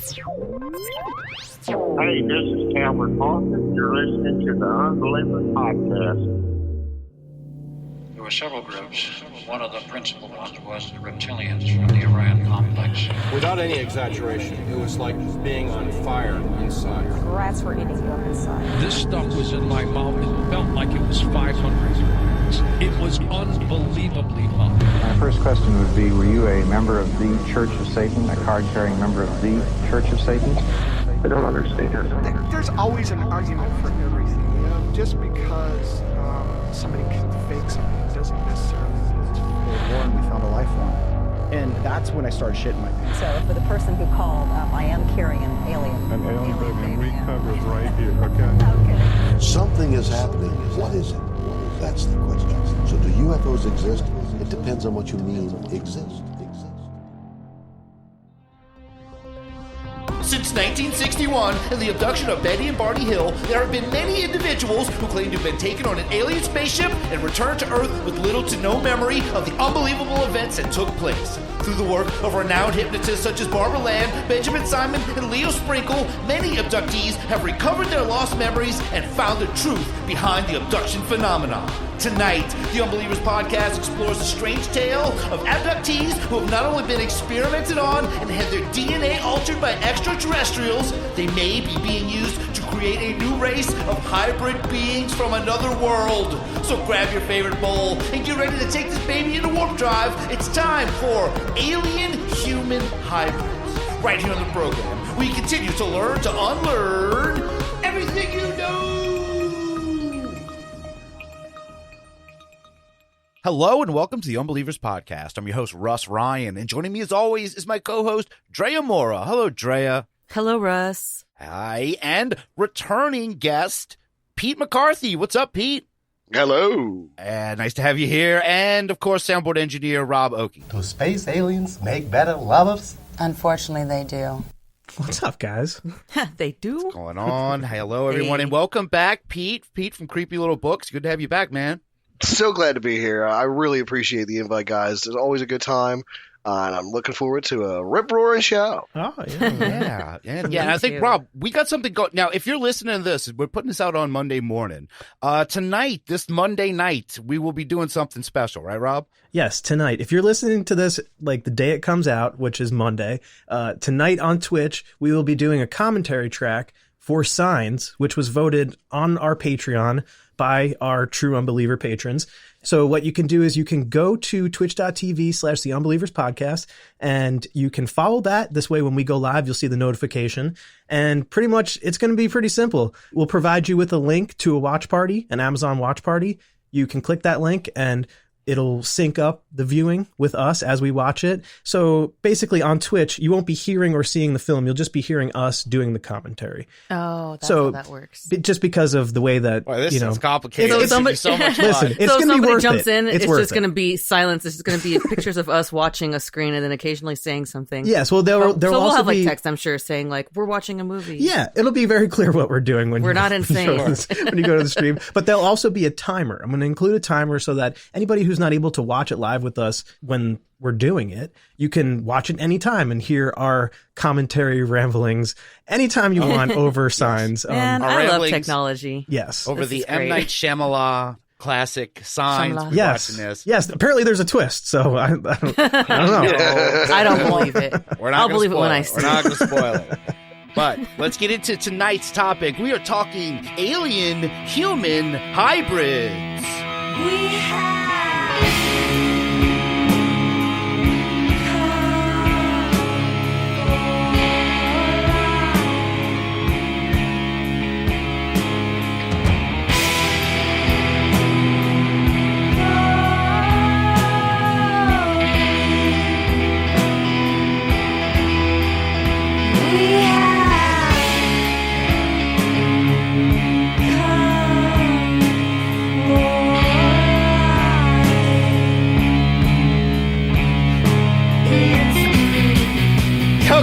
Hey, this is Calvin Parker. You're listening to the Unbelievers Podcast. There were several groups. One of the principal ones was the reptilians from the Orion complex. Without any exaggeration, it was like being on fire inside. Rats were eating you up inside. This stuff was in my mouth. It felt like it was 500 degrees. It was unbelievably hot. My first question would be, were you a member of the Church of Satan, a card-carrying member of the Church of Satan? I don't understand. There's always an argument for everything. You know, just because somebody can fake something doesn't necessarily mean it's and we found a life form. And that's when I started shitting my pants. So for the person who called, I am carrying an alien. An alien baby. We covered right here, okay? Okay. Something is happening. What is it? That's the question. So do UFOs exist? It depends on what you mean exist. Since 1961 and the abduction of Betty and Barney Hill, there have been many individuals who claim to have been taken on an alien spaceship and returned to Earth with little to no memory of the unbelievable events that took place. Through the work of renowned hypnotists such as Barbara Land, Benjamin Simon, and Leo Sprinkle, many abductees have recovered their lost memories and found the truth behind the abduction phenomenon. Tonight, the Unbelievers Podcast explores the strange tale of abductees who have not only been experimented on and had their DNA altered by extraterrestrials, they may be being used to create a new race of hybrid beings from another world. So grab your favorite bowl and get ready to take this baby into warp drive. It's time for Alien-Human Hybrids. Right here on the program, we continue to learn to unlearn everything you know. Hello and welcome to the Unbelievers Podcast. I'm your host, Rus Ryan, and joining me as always is my co-host, Drea Mora. Hello, Drea. Hello, Russ. Hi, and returning guest, Pete McCarthy. What's up, Pete? Hello. And nice to have you here. And, of course, soundboard engineer, Rob Okey. Do space aliens make better lovers? Unfortunately, they do. What's up, guys? They do. What's going on? Hello, everyone, and welcome back, Pete. Pete from Creepy Little Books. Good to have you back, man. So glad to be here. I really appreciate the invite, guys. It's always a good time, and I'm looking forward to a rip-roaring show. Oh, yeah. And I think, Rob, we got something going. Now, if you're listening to this, we're putting this out on Monday morning. Tonight, this Monday night, we will be doing something special, right, Rob? Yes, tonight. If you're listening to this, like the day it comes out, which is Monday, tonight on Twitch, we will be doing a commentary track for Signs, which was voted on our Patreon by our true Unbeliever patrons. So what you can do is you can go to twitch.tv/The Unbelievers Podcast, and you can follow that. This way, when we go live, you'll see the notification. And pretty much, it's going to be pretty simple. We'll provide you with a link to a watch party, an Amazon watch party. You can click that link, and it'll sync up the viewing with us as we watch it. So basically on Twitch, you won't be hearing or seeing the film. You'll just be hearing us doing the commentary. Oh, that's how that works. Just because of the way that, this sounds complicated. So somebody, so much fun. Listen, it's so going to be worth jumps it. in, it's just going to be silence. It's just going to be pictures of us watching a screen and then occasionally saying something. Yes, well, there'll we'll also have be text, I'm sure, saying like, we're watching a movie. Yeah, it'll be very clear what we're doing when we're not insane when you go to the stream. But there'll also be a timer. I'm going to include a timer so that anybody who's not able to watch it live with us when we're doing it, you can watch it anytime and hear our commentary ramblings anytime you want over Signs. Man, I love technology. Yes. Over the M. Night Shyamalan classic Signs. Yes. Apparently there's a twist, so I don't know. I don't believe it. I'll believe it when I see it. We're not going to spoil it. But let's get into tonight's topic. We are talking alien-human hybrids. We have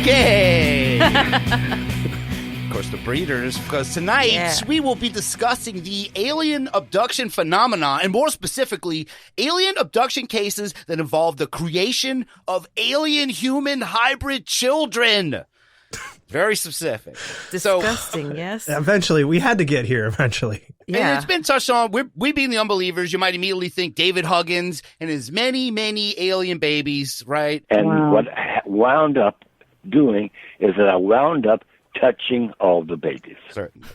Okay. Of course, the breeders, because tonight we will be discussing the alien abduction phenomena, and more specifically, alien abduction cases that involve the creation of alien-human hybrid children. Very specific. Disgusting, yes. Eventually, we had to get here eventually. Yeah. And it's been touched on. We being the Unbelievers, you might immediately think David Huggins and his many, many alien babies, right? And what I wound up doing is that I wound up touching all the babies. Certainly.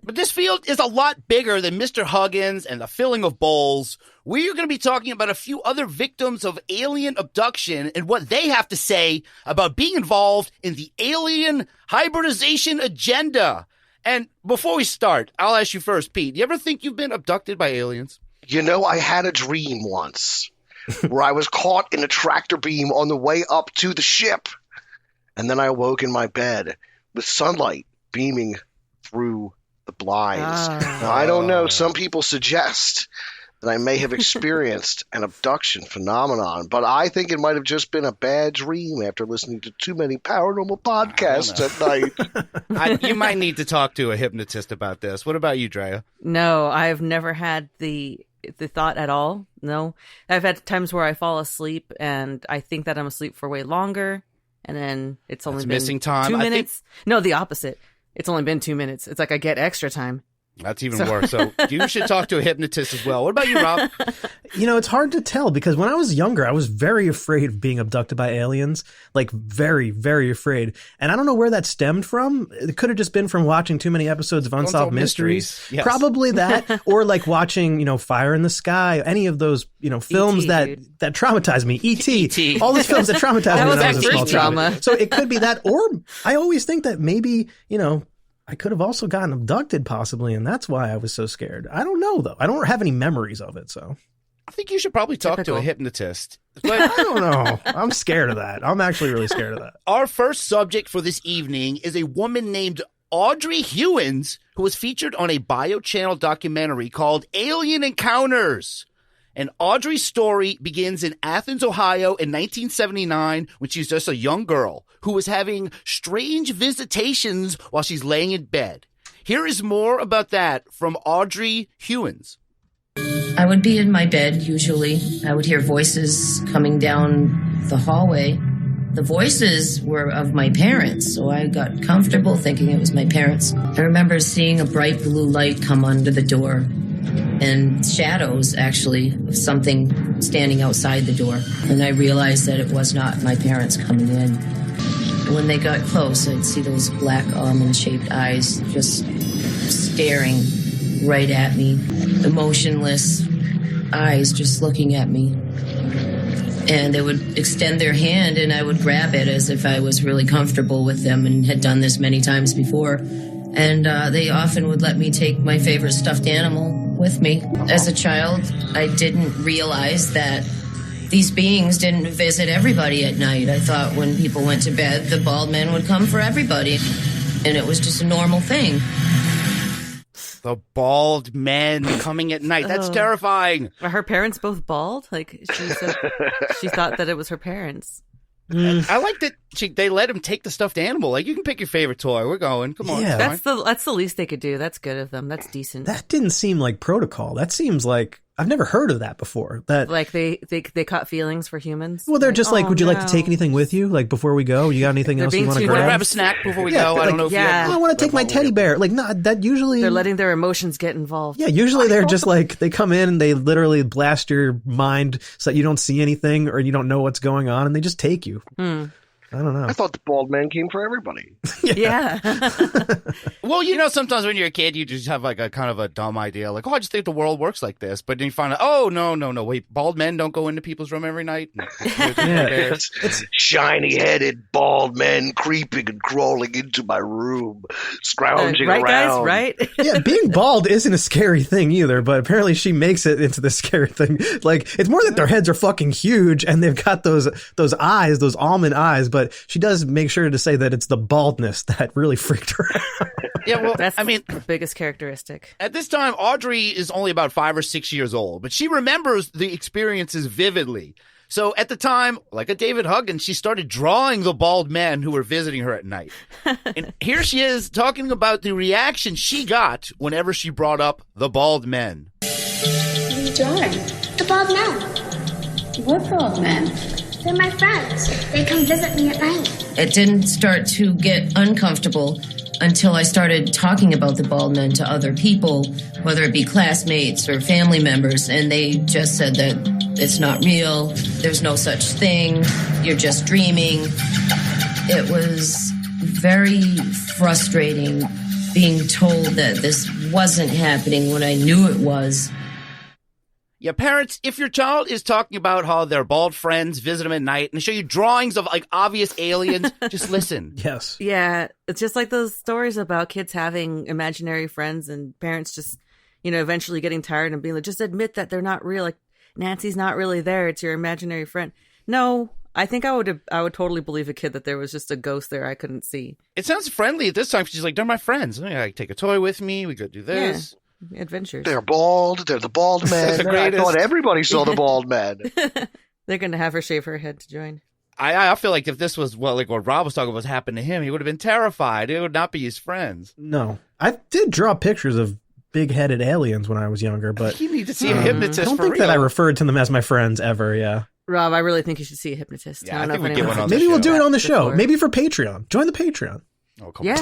But this field is a lot bigger than Mr. Huggins and the filling of bowls. We are going to be talking about a few other victims of alien abduction and what they have to say about being involved in the alien hybridization agenda. And before we start, I'll ask you first, Pete, do you ever think you've been abducted by aliens? You know, I had a dream once where I was caught in a tractor beam on the way up to the ship. And then I awoke in my bed with sunlight beaming through the blinds. Now, I don't know. Some people suggest that I may have experienced an abduction phenomenon, but I think it might have just been a bad dream after listening to too many paranormal podcasts at night. You might need to talk to a hypnotist about this. What about you, Drea? No, I've never had the thought at all. No. I've had times where I fall asleep and I think that I'm asleep for way longer. And then it's only been missing time. 2 minutes. No, the opposite. It's only been 2 minutes. It's like I get extra time. That's even worse. So you should talk to a hypnotist as well. What about you, Rob? You know, it's hard to tell because when I was younger, I was very afraid of being abducted by aliens. Like very, very afraid. And I don't know where that stemmed from. It could have just been from watching too many episodes of Unsolved Mysteries. Yes. Probably that. Or like watching, Fire in the Sky, any of those, films that traumatized me. E.T. All those films that traumatized me. That was when I was a small trauma. child. So it could be that. Or I always think that maybe, I could have also gotten abducted possibly, and that's why I was so scared. I don't know, though. I don't have any memories of it, so. I think you should probably talk to a hypnotist. But I don't know. I'm scared of that. I'm actually really scared of that. Our first subject for this evening is a woman named Audrey Hewins, who was featured on a Bio Channel documentary called Alien Encounters. And Audrey's story begins in Athens, Ohio in 1979 when she's just a young girl who was having strange visitations while she's laying in bed. Here is more about that from Audrey Hewins. I would be in my bed, usually. I would hear voices coming down the hallway. The voices were of my parents, so I got comfortable thinking it was my parents. I remember seeing a bright blue light come under the door. And shadows, actually, of something standing outside the door. And I realized that it was not my parents coming in. When they got close, I'd see those black almond-shaped eyes just staring right at me. Emotionless eyes just looking at me. And they would extend their hand, and I would grab it as if I was really comfortable with them and had done this many times before. And they often would let me take my favorite stuffed animal with me. As a child, I didn't realize that these beings didn't visit everybody at night. I thought when people went to bed, the bald men would come for everybody. And it was just a normal thing. The bald men coming at night. That's terrifying. Are her parents both bald? Like, she thought that it was her parents. I like that they let him take the stuffed animal. Like, you can pick your favorite toy. We're going. Come on. Yeah. That's the least they could do. That's good of them. That's decent. That didn't seem like protocol. That seems like I've never heard of that before. That like they caught feelings for humans. Well, they're just like, would you like to take anything with you? Like before we go, you got anything else you want to grab? Grab a snack before we go. I don't know if you have. I want to take my teddy bear. Like, no, that usually they're letting their emotions get involved. Yeah, usually they're just like they come in and they literally blast your mind so that you don't see anything or you don't know what's going on, and they just take you. I don't know. I thought the bald man came for everybody. Yeah. Well, sometimes when you're a kid, you just have like a kind of a dumb idea. Like, I just think the world works like this. But then you find out, no. Wait, bald men don't go into people's room every night? It's shiny-headed bald men creeping and crawling into my room, scrounging right, around. Right, guys? Right? Yeah, being bald isn't a scary thing either, but apparently she makes it into the scary thing. Like, it's more that their heads are fucking huge and they've got those eyes, those almond eyes, but she does make sure to say that it's the baldness that really freaked her out. Yeah, well, that's the biggest characteristic. At this time, Audrey is only about 5 or 6 years old, but she remembers the experiences vividly. So at the time, like a David Huggins, she started drawing the bald men who were visiting her at night. And here she is talking about the reaction she got whenever she brought up the bald men. What are you drawing? The bald men. What bald men? They're my friends. They come visit me at night. It didn't start to get uncomfortable until I started talking about the bald men to other people, whether it be classmates or family members, and they just said that it's not real, there's no such thing, you're just dreaming. It was very frustrating being told that this wasn't happening when I knew it was. Yeah, parents, if your child is talking about how their bald friends visit them at night and they show you drawings of like obvious aliens, just listen. Yes. Yeah, it's just like those stories about kids having imaginary friends and parents just, eventually getting tired and being like, just admit that they're not real. Like, Nancy's not really there. It's your imaginary friend. No, I think I would totally believe a kid that there was just a ghost there I couldn't see. It sounds friendly at this time. She's like, they're my friends. I take a toy with me. We go do this. Yeah. Adventures. They're bald. They're the bald men. I thought everybody saw the bald men. They're going to have her shave her head to join. I feel like if this was like what Rob was talking about was happened to him, he would have been terrified. It would not be his friends. No. I did draw pictures of big-headed aliens when I was younger, but you need to see a hypnotist. I don't think that I referred to them as my friends ever. Yeah. Rob, I really think you should see a hypnotist. Yeah, I think we get one on Maybe we'll do it on the show. Before. Maybe for Patreon. Join the Patreon. Oh, come on.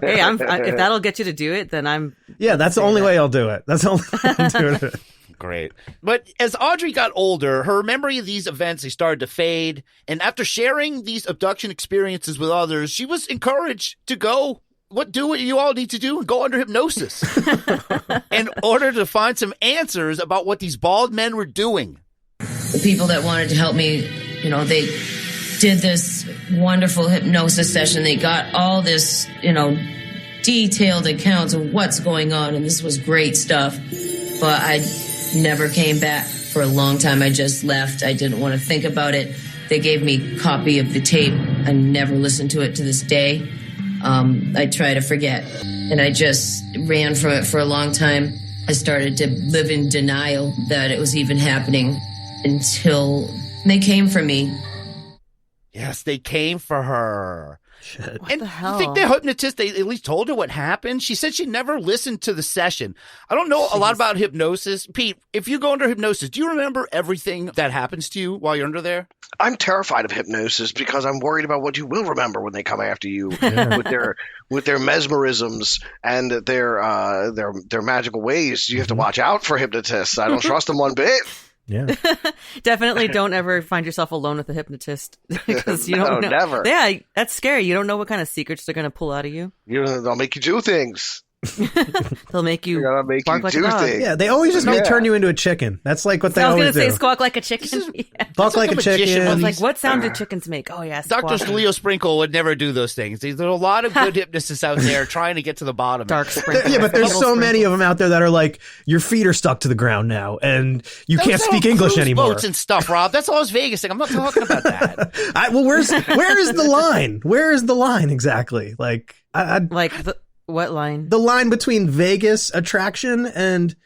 Hey, if that'll get you to do it, then I'm. Yeah, that's the only way I'll do it. That's the only way I'm doing it. Great. But as Audrey got older, her memory of these events, they started to fade. And after sharing these abduction experiences with others, she was encouraged to do what you all need to do and go under hypnosis in order to find some answers about what these bald men were doing. The people that wanted to help me, they did this wonderful hypnosis session. They got all this, detailed accounts of what's going on, and this was great stuff. But I never came back for a long time. I just left. I didn't want to think about it. They gave me a copy of the tape. I never listened to it to this day. I try to forget, and I just ran from it for a long time. I started to live in denial that it was even happening until they came for me. Yes, they came for her. Shit. What the hell? I think the hypnotist, they at least told her what happened. She said she never listened to the session. I don't know a lot about hypnosis. Pete, if you go under hypnosis, do you remember everything that happens to you while you're under there? I'm terrified of hypnosis because I'm worried about what you will remember when they come after you with their mesmerisms and their magical ways. You have to watch out for hypnotists. I don't trust them one bit. Yeah. Definitely don't ever find yourself alone with a hypnotist because you don't know. Never. Yeah, that's scary. You don't know what kind of secrets they're going to pull out of you. They'll make you do things. They'll make you bark like a do dog. things. Yeah, they always just may turn you into a chicken. That's like what they always do. I was going to say squawk like a chicken. Squawk like a chicken. I was like, what sound do chickens make? Oh, yeah, Dr. Leo Sprinkle would never do those things. There's a lot of good hypnotists out there trying to get to the bottom. Dark Sprinkle. Yeah, but there's so many of them out there that are like, your feet are stuck to the ground now, and you can't speak English anymore. Boats and stuff, Rob. That's Las Vegas thing. I'm not talking about that. Where is the line? Where is the line exactly? Like, what line? The line between Vegas attraction and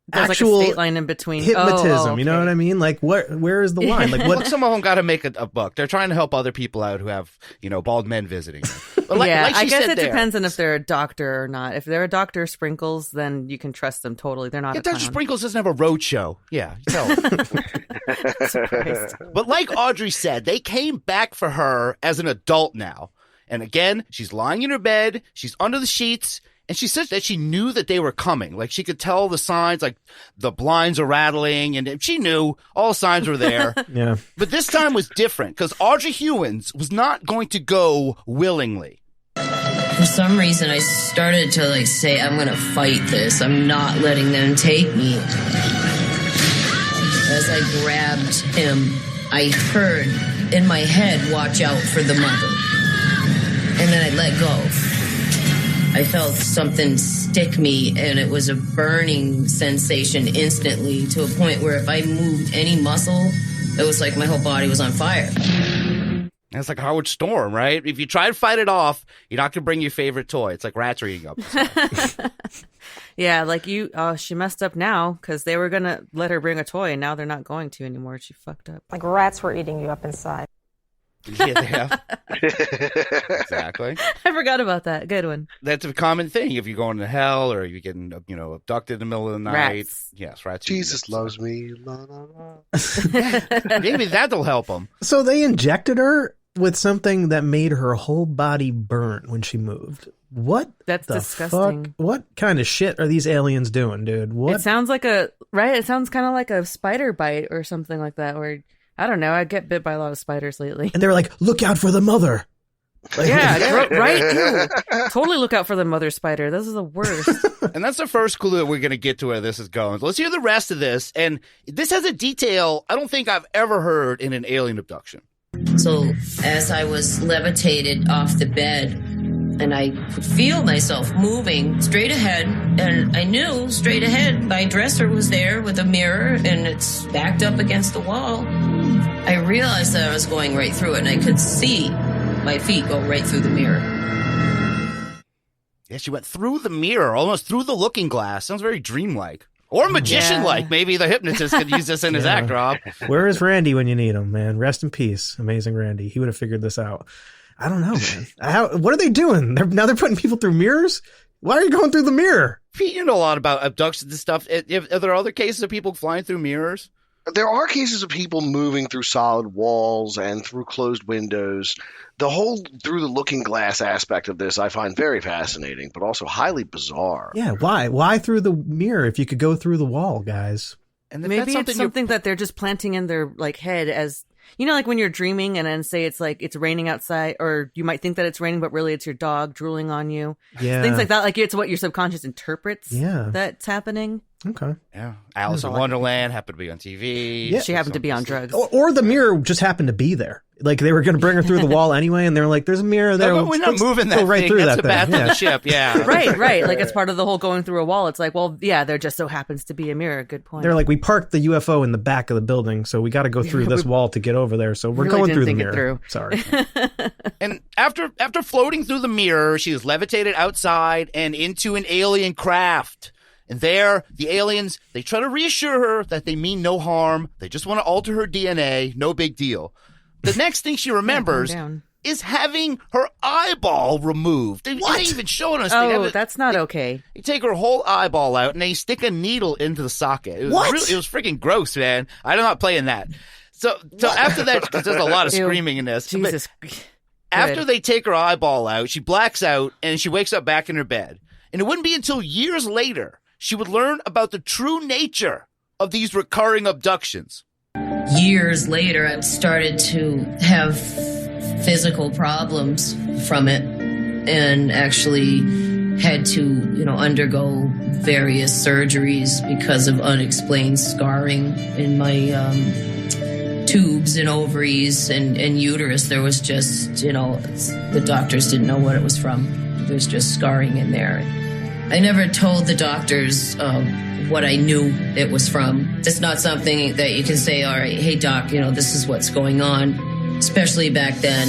There's actual like a state line in between. hypnotism. Okay. You know what I mean? Like, where is the line? Like, what? Well, some of them got to make a buck. They're trying to help other people out who have, bald men visiting them. But yeah, like I guess it depends on if they're a doctor or not. If they're a Dr. Sprinkles, then you can trust them totally. They're not a Dr. clown. Sprinkles doesn't have a road show. Yeah, you tell them. But like Audrey said, they came back for her as an adult now. And again, she's lying in her bed. She's under the sheets. And she said that she knew that they were coming. Like, she could tell the signs, like the blinds are rattling, and she knew all signs were there. Yeah. But this time was different because Audrey Hewins was not going to go willingly. For some reason, I started to say, I'm going to fight this. I'm not letting them take me. As I grabbed him, I heard in my head, watch out for the mother. And then I let go. I felt something stick me, and it was a burning sensation instantly to a point where if I moved any muscle, it was like my whole body was on fire. It's like Howard Storm, right? If you try to fight it off, you're not going to bring your favorite toy. It's like rats are eating up. Yeah, like she messed up now because they were going to let her bring a toy, and now they're not going to anymore. She fucked up. Like rats were eating you up inside. Yeah, they have. Exactly. I forgot about that. Good one. That's a common thing. If you're going to hell or you're getting, abducted in the middle of the night. Rats. Yes, rats. Jesus loves me. La, la, la. Maybe that'll help them. So they injected her with something that made her whole body burn when she moved. What? That's the disgusting. Fuck? What kind of shit are these aliens doing, dude? What? It sounds like right? It sounds kind of like a spider bite or something like that. Or I don't know. I get bit by a lot of spiders lately. And they're like, look out for the mother. Yeah, right? Ew. Totally look out for the mother spider. This is the worst. And that's the first clue that we're going to get to where this is going. Let's hear the rest of this. And this has a detail I don't think I've ever heard in an alien abduction. So as I was levitated off the bed, and I could feel myself moving straight ahead, and I knew straight ahead my dresser was there with a mirror, and it's backed up against the wall. I realized that I was going right through it, and I could see my feet go right through the mirror. Yeah, she went through the mirror, almost through the looking glass. Sounds very dreamlike. Or magician-like. Maybe the hypnotist could use this in his act, Rob. Where is Randy when you need him, man? Rest in peace. Amazing Randy. He would have figured this out. I don't know, man. What are they doing? Now they're putting people through mirrors? Why are you going through the mirror? Pete, you know a lot about abductions and stuff. Are there other cases of people flying through mirrors? There are cases of people moving through solid walls and through closed windows. The whole through the looking glass aspect of this I find very fascinating, but also highly bizarre. Yeah, why? Why through the mirror if you could go through the wall, guys? And maybe it's something that they're just planting in their head as, like when you're dreaming and then say it's like it's raining outside, or you might think that it's raining, but really it's your dog drooling on you. Yeah. Things like that. Like it's what your subconscious interprets Yeah. that's happening. Okay. Yeah. Alice in Wonderland happened to be on TV. Yeah. She happened to be on drugs. Or the mirror just happened to be there. Like they were going to bring her through the wall anyway, and they're like, "There's a mirror there. No, we're not moving that right thing. through That's that the back thing." of the ship. Yeah. Right. Like it's part of the whole going through a wall. It's like, well, yeah, there just so happens to be a mirror. Good point. They're like, "We parked the UFO in the back of the building, so we got to go through this wall to get over there. So we're really going through the didn't mirror." think it Sorry. And after floating through the mirror, she is levitated outside and into an alien craft. And there, the aliens, they try to reassure her that they mean no harm. They just want to alter her DNA. No big deal. The next thing she remembers is having her eyeball removed. They ain't even showing us. That's not okay. You take her whole eyeball out and they stick a needle into the socket. It was it was freaking gross, man. I'm not playing that. So after that, because there's a lot of screaming in this. Jesus. After they take her eyeball out, she blacks out and she wakes up back in her bed. And it wouldn't be until years later she would learn about the true nature of these recurring abductions. Years later, I started to have physical problems from it and actually had to, undergo various surgeries because of unexplained scarring in my tubes and ovaries and uterus. There was just, the doctors didn't know what it was from. There's just scarring in there. I never told the doctors what I knew it was from. It's not something that you can say, all right, hey, doc, this is what's going on, especially back then.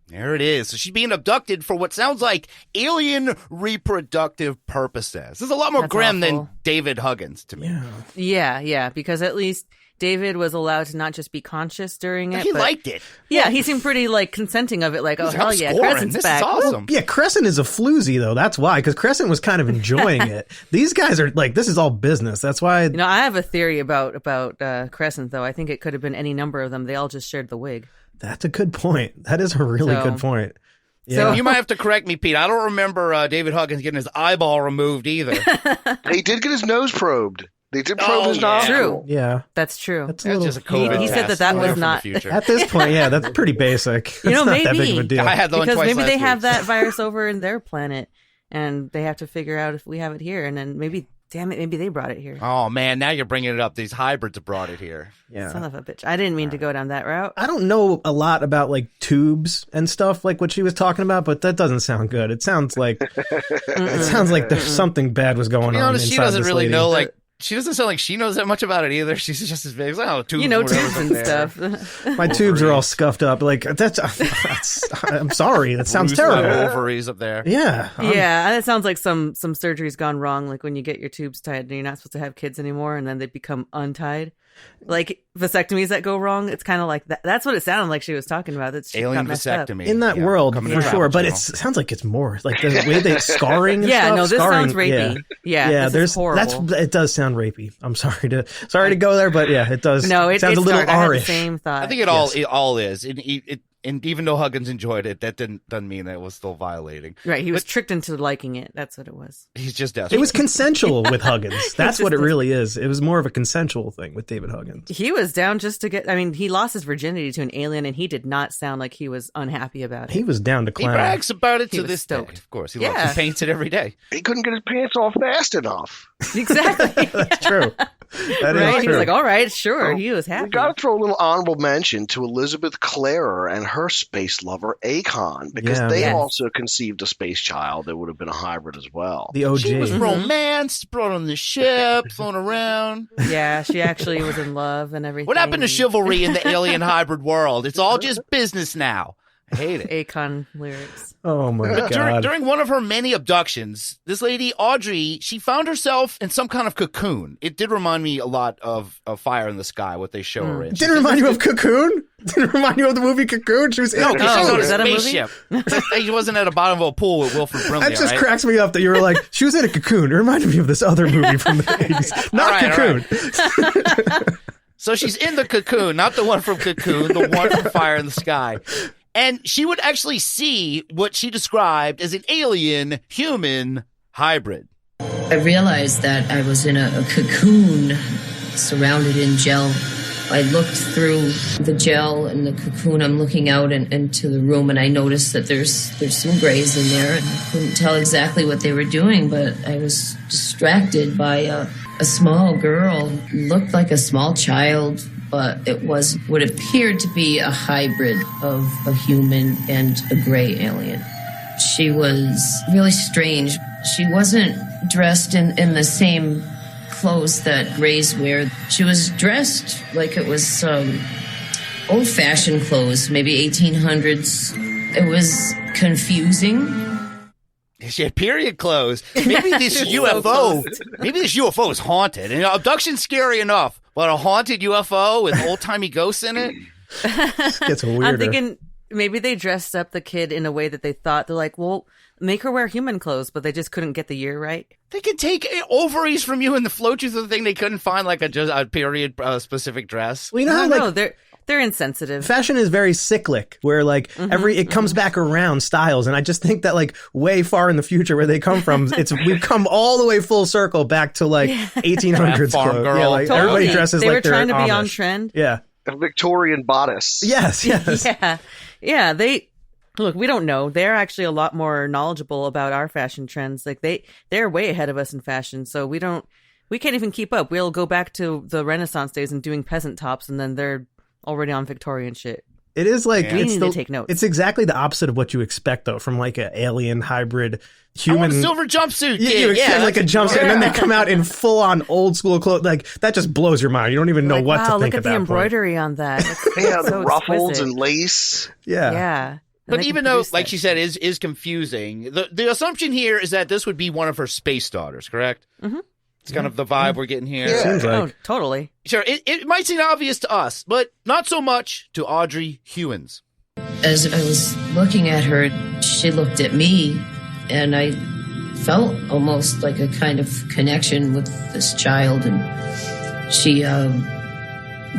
There it is. So she's being abducted for what sounds like alien reproductive purposes. This is a lot more grim than David Huggins to me. Yeah, because at least David was allowed to not just be conscious during it. He liked it. Yeah, he seemed pretty consenting of it. Like, oh, hell yeah, Crescent's this back. Is awesome. Yeah, Crescent is a floozy, though. That's why, because Crescent was kind of enjoying it. These guys are like, this is all business. That's why. I have a theory about Crescent, though. I think it could have been any number of them. They all just shared the wig. That's a good point. That is a really good point. Yeah. So you might have to correct me, Pete. I don't remember David Huggins getting his eyeball removed either. He did get his nose probed. They did probe his nostril. True. Yeah. That's true. That's just a he said that was not. At this point, yeah, that's pretty basic. Maybe. Not that big of a deal. I had the one because twice maybe last they week. have that virus over in their planet, and they have to figure out if we have it here, and then maybe they brought it here. Oh, man, now you're bringing it up. These hybrids have brought it here. Yeah. Son of a bitch. I didn't mean to go down that route. I don't know a lot about tubes and stuff like what she was talking about, but that doesn't sound good. It sounds like there's something bad was going on. To be honest, she doesn't really lady. know she doesn't sound like she knows that much about it either. She's just as big. Tubes, tubes and stuff. My tubes are all scuffed up. That's I'm sorry. That sounds terrible. Ovaries up there. Yeah. Yeah, that sounds like some surgery's gone wrong. Like when you get your tubes tied and you're not supposed to have kids anymore, and then they become untied. Like vasectomies that go wrong. It's kind of like that. That's what it sounded like she was talking about. That's alien vasectomy in that world for sure. But it sounds like it's more like the way they scarring. And stuff, no, this scarring, sounds rapey. Yeah, there's horrible. It does sound rapey. I'm sorry to go there, but yeah, it does. No, it sounds a little dark. I had the R-ish. same thought. I think it all is. And even though Huggins enjoyed it, that doesn't mean that it was still violating. Right, he was tricked into liking it. That's what it was. He's just desperate. It was consensual with Huggins. That's what it really is. It was more of a consensual thing with David Huggins. He was down just to get. I mean, he lost his virginity to an alien, and he did not sound like he was unhappy about it. He was down to clown. He brags about it He to was this stoked. day. Of course, he paints it every day. He couldn't get his pants off fast enough. Exactly. That's true. That is right? true. He was like, all right, sure. So, he was happy. We got to throw a little honorable mention to Elizabeth Clarer and her space lover, Akon, because they also conceived a space child that would have been a hybrid as well. The OG. She was romanced, brought on the ship, flown around. Yeah, she actually was in love and everything. What happened to chivalry in the alien hybrid world? It's all just business now. I hate it. Akon lyrics. Oh my God. During one of her many abductions, this lady, Audrey, she found herself in some kind of cocoon. It did remind me a lot of Fire in the Sky, what they show her in. Didn't remind you of Cocoon? Didn't remind you of the movie Cocoon? She was in No, because she was on is that a a movie? spaceship. She wasn't at the bottom of a pool with Wilford Brimley, That just right? cracks me up that you were like, she was in a cocoon. It reminded me of this other movie from the 80s. Not Cocoon. So she's in the cocoon, not the one from Cocoon, the one from Fire in the Sky. And she would actually see what she described as an alien human hybrid. I realized that I was in a cocoon surrounded in gel. I looked through the gel and the cocoon. I'm looking out into the room, and I noticed that there's some grays in there. And I couldn't tell exactly what they were doing, but I was distracted by a small girl. Looked like a small child, but it was what appeared to be a hybrid of a human and a gray alien. She was really strange. She wasn't dressed in the same clothes that Grays wear. She was dressed like it was old-fashioned clothes, maybe 1800s. It was confusing. She had period clothes. Maybe this UFO is haunted. And abduction's scary enough, but a haunted UFO with old-timey ghosts in it? Gets weirder. I'm thinking maybe they dressed up the kid in a way that they thought, they're like, well, make her wear human clothes, but they just couldn't get the year right. They could take ovaries from you and float you through the thing. They couldn't find like a period specific dress. Well, you know how they're insensitive. Fashion is very cyclic, where like it comes back around styles, and I just think that like way far in the future where they come from, we've come all the way full circle back to like 1800s farm clothes. girl. Yeah, like Totally. everybody dresses they like were they're trying to be Amish. on trend. Yeah, a Victorian bodice. Yes. Yeah. They look. We don't know. They're actually a lot more knowledgeable about our fashion trends. Like they're way ahead of us in fashion. So we can't even keep up. We'll go back to the Renaissance days and doing peasant tops, and then they're already on Victorian shit. It is like we need to take notes. It's exactly the opposite of what you expect, though, from like an alien hybrid human. I want a silver jumpsuit. Yeah, you expect like a jumpsuit, and then they come out in full on old school clothes. Like that just blows your mind. You don't even know like, what to think look at at the that embroidery on that. Yeah, the so ruffles exquisite. and lace. Yeah. But even though, like she said, is confusing, the assumption here is that this would be one of her space daughters, correct? Mm-hmm. It's kind of the vibe we're getting here. Yeah. Seems like. Oh, totally. Sure, it might seem obvious to us, but not so much to Audrey Hewins. As I was looking at her, she looked at me, and I felt almost like a kind of connection with this child, and she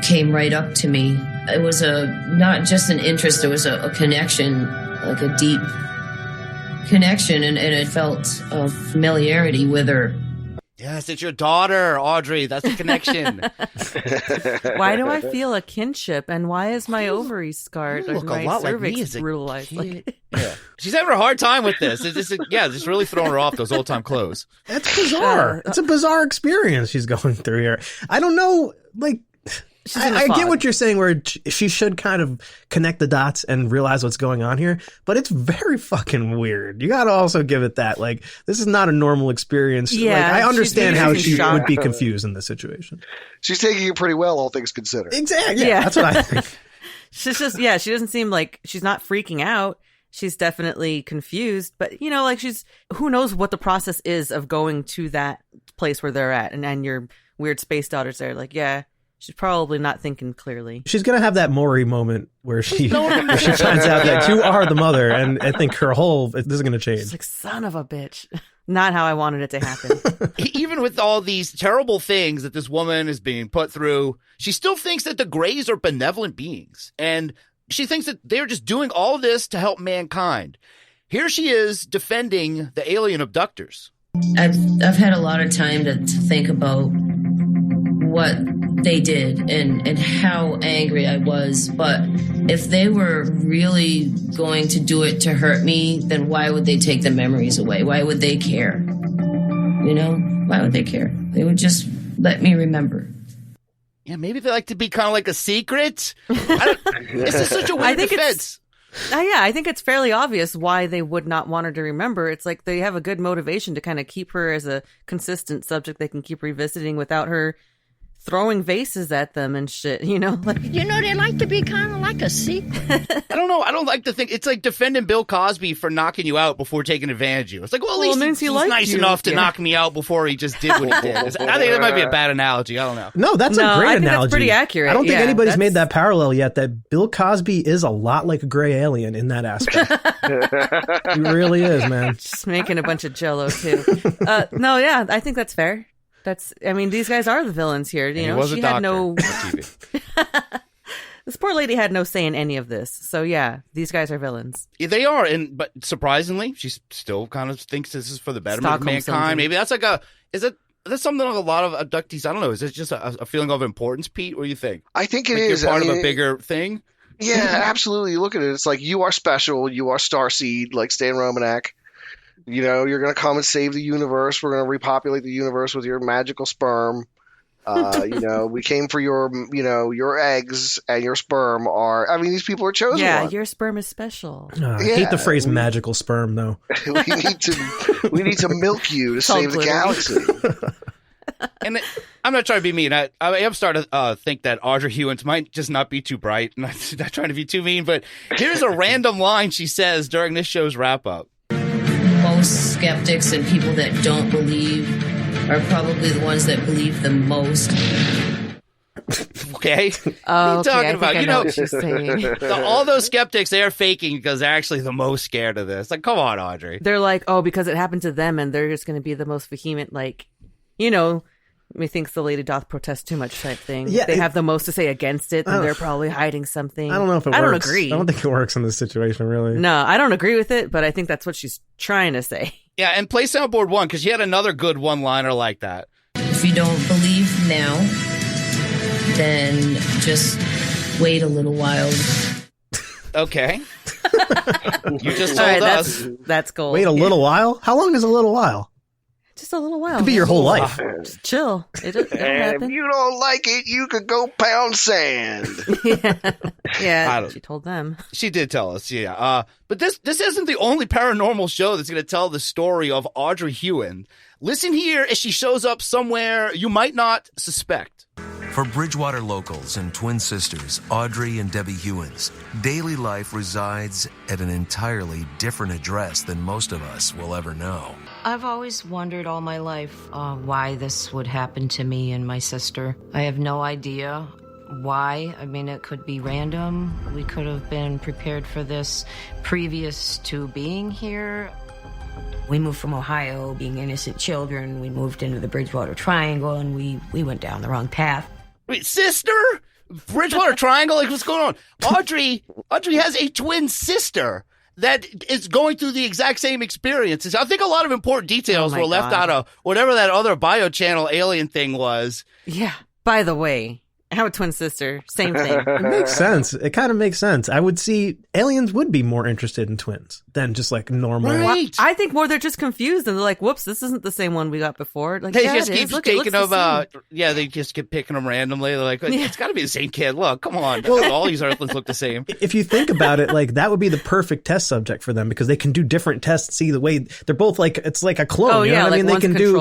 came right up to me. It was not just an interest, it was a connection, like a deep connection, and it felt a familiarity with her. Yes, it's your daughter, Audrey. That's the connection. Why do I feel a kinship, and why is my ovary scarred? You look my a lot like me cervix as a brutalized? Yeah. She's having a hard time with this. It's really throwing her off those old time clothes. That's bizarre. It's a bizarre experience she's going through here. I don't know, like. I get what you're saying, where she should kind of connect the dots and realize what's going on here, but it's very fucking weird. You got to also give it that. Like, this is not a normal experience. Yeah, like, I understand how she shocked. would be confused in this situation. She's taking it pretty well, all things considered. Exactly. Yeah, that's what I think. She's just, she doesn't seem like she's not freaking out. She's definitely confused, but like who knows what the process is of going to that place where they're at, and your weird space daughter's there. Like, yeah. She's probably not thinking clearly. She's going to have that Maury moment where she finds out that you are the mother, and I think this is going to change. She's like, son of a bitch. Not how I wanted it to happen. Even with all these terrible things that this woman is being put through, she still thinks that the Greys are benevolent beings. And she thinks that they're just doing all this to help mankind. Here she is defending the alien abductors. I've had a lot of time to think about what they did and how angry I was. But if they were really going to do it to hurt me, then why would they take the memories away? Why would they care? You know, why would they care? They would just let me remember. Yeah, maybe they like to be kind of like a secret. This is such a weird defense. I think it's fairly obvious why they would not want her to remember. It's like they have a good motivation to kind of keep her as a consistent subject they can keep revisiting without her throwing vases at them and shit, you know? Like, you know, they like to be kind of like a secret. I don't know. I don't like to think it's like defending Bill Cosby for knocking you out before taking advantage of you. It's like, well, at least he was nice enough to knock me out before he just did what he did. I think that might be a bad analogy. I don't know. No, that's a great analogy. That's pretty accurate. I don't think anybody's made that parallel yet, that Bill Cosby is a lot like a gray alien in that aspect. He really is, man. Just making a bunch of Jell-O, too. No, yeah, I think that's fair. These guys are the villains here. You know, she had no. This poor lady had no say in any of this. So yeah, these guys are villains. Yeah, they are, but surprisingly, she still kind of thinks this is for the betterment of mankind. Syndrome. Maybe that's like that's something like a lot of abductees. I don't know. Is it just a feeling of importance, Pete? What do you think? I think it is. You're part of a bigger thing. Yeah, absolutely. You look at it. It's like you are special. You are Starseed, like Stan Romanek. You know, you're going to come and save the universe. We're going to repopulate the universe with your magical sperm. You know, we came for your eggs and your sperm are. I mean, these people are chosen. Yeah, your sperm is special. I hate the phrase "magical sperm," though. we need to milk you to save the galaxy. And I'm not trying to be mean. I am starting to think that Audrey Hewins might just not be too bright. I'm not trying to be too mean, but here's a random line she says during this show's wrap up. Most skeptics and people that don't believe are probably the ones that believe the most. Okay. What are you talking about? I know what she's saying. All those skeptics, they are faking because they're actually the most scared of this. Like, come on, Audrey. They're like, oh, because it happened to them and they're just going to be the most vehement, like, you know, methinks the lady doth protest too much type thing. Yeah, they have the most to say against it, and they're probably hiding something. I don't know if it works. I don't agree. I don't think it works in this situation, really. No, I don't agree with it, but I think that's what she's trying to say. Yeah, and play soundboard 1, because she had another good one-liner like that. If you don't believe now, then just wait a little while. Okay. You just told us. That's gold. Wait a little while? How long is a little while? Just a little while. It could be your whole life. Just chill. It'll happen. If you don't like it, you could go pound sand. Yeah, she told them. She did tell us, yeah. But this isn't the only paranormal show that's going to tell the story of Audrey Hewins. Listen here as she shows up somewhere you might not suspect. For Bridgewater locals and twin sisters, Audrey and Debbie Hewins, daily life resides at an entirely different address than most of us will ever know. I've always wondered all my life why this would happen to me and my sister. I have no idea why. I mean, it could be random. We could have been prepared for this previous to being here. We moved from Ohio, being innocent children. We moved into the Bridgewater Triangle, and we went down the wrong path. Wait, sister? Bridgewater Triangle? Like, what's going on? Audrey has a twin sister that is going through the exact same experiences. I think a lot of important details were left out of whatever that other biochannel alien thing was. Yeah. By the way, I have a twin sister. Same thing. It makes sense. It kind of makes sense. I would see aliens would be more interested in twins than just like normal. Right. I think more they're just confused and they're like, whoops, this isn't the same one we got before. Like, they just keep taking them. They just keep picking them randomly. They're like, it's got to be the same kid. Look, come on. Well, all these Earthlings look the same. If you think about it, like that would be the perfect test subject for them because they can do different tests. See the way they're both like it's like a clone. Oh, you know what I mean? They can do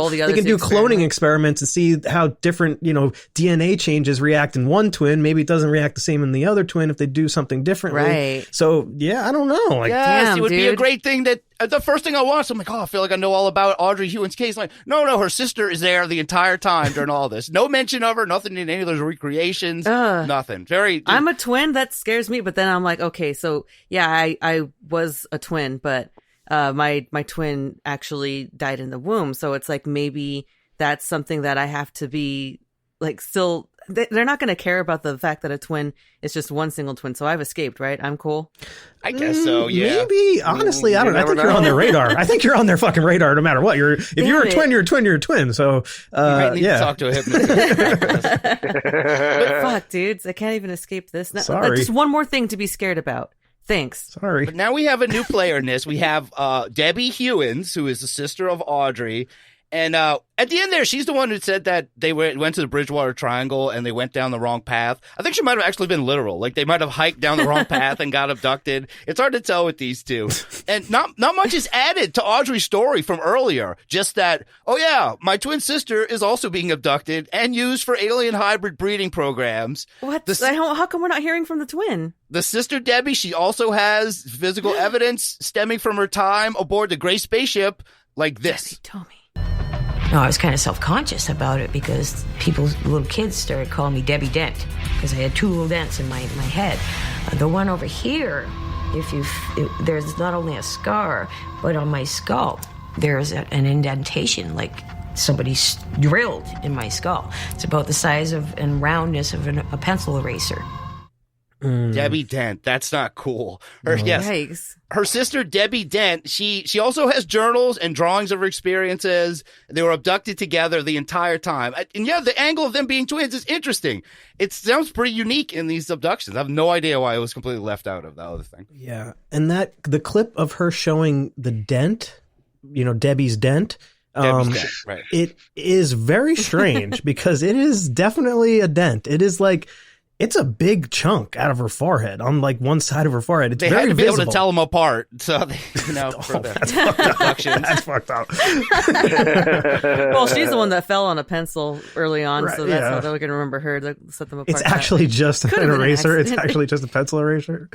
cloning experiments and see how different DNA changes react react in one twin, maybe it doesn't react the same in the other twin if they do something differently. Right. So, yeah, I don't know. Like, yes, damn, it would be a dude. great thing that the first thing I watched, I'm like, I feel like I know all about Audrey Hewins' case. I'm like, no, her sister is there the entire time during all this. No mention of her, nothing in any of those recreations, nothing. I'm a twin. That scares me, but then I'm like, okay, so yeah, I was a twin, but my twin actually died in the womb, so it's like maybe that's something that I have to be like still. They're not going to care about the fact that a twin is just one single twin. So I've escaped, right? I'm cool. I guess so. Yeah. Maybe. Honestly, I don't know. I think you're on their radar. I think you're on their fucking radar no matter what. If you're a twin, you're a twin. You're a twin. So you might need to talk to a hypnotist. But fuck, dudes, I can't even escape this. No, Sorry. Just one more thing to be scared about. Thanks. Sorry. But now we have a new player in this. We have Debbie Hewins, who is the sister of Audrey. And at the end there, she's the one who said that they went to the Bridgewater Triangle and they went down the wrong path. I think she might have actually been literal. Like, they might have hiked down the wrong path and got abducted. It's hard to tell with these two. And not much is added to Audrey's story from earlier. Just that, oh yeah, my twin sister is also being abducted and used for alien hybrid breeding programs. What? How come we're not hearing from the twin? The sister Debbie, she also has physical evidence stemming from her time aboard the gray spaceship like this. Debbie, tell me. No, I was kind of self-conscious about it because little kids started calling me Debbie Dent because I had two little dents in my head. The one over here, there's not only a scar, but on my skull, there's an indentation, like somebody's drilled in my skull. It's about the size of and roundness of a pencil eraser. Debbie Dent, that's not cool. Yikes. Her sister Debbie Dent, she also has journals and drawings of her experiences. They were abducted together the entire time. And yeah, the angle of them being twins is interesting. It sounds pretty unique in these abductions. I have no idea why it was completely left out of the other thing. Yeah, and the clip of her showing the dent, Debbie's dent. Right. It is very strange because it is definitely a dent. It is like, it's a big chunk out of her forehead on like one side of her forehead. It's they very had to be visible. able to tell them apart. So, for the abductions. That's fucked up. Well, she's the one that fell on a pencil early on, Right, so that's how they're going to remember her to set them apart. It's actually just an eraser. It's accident. actually just a pencil eraser.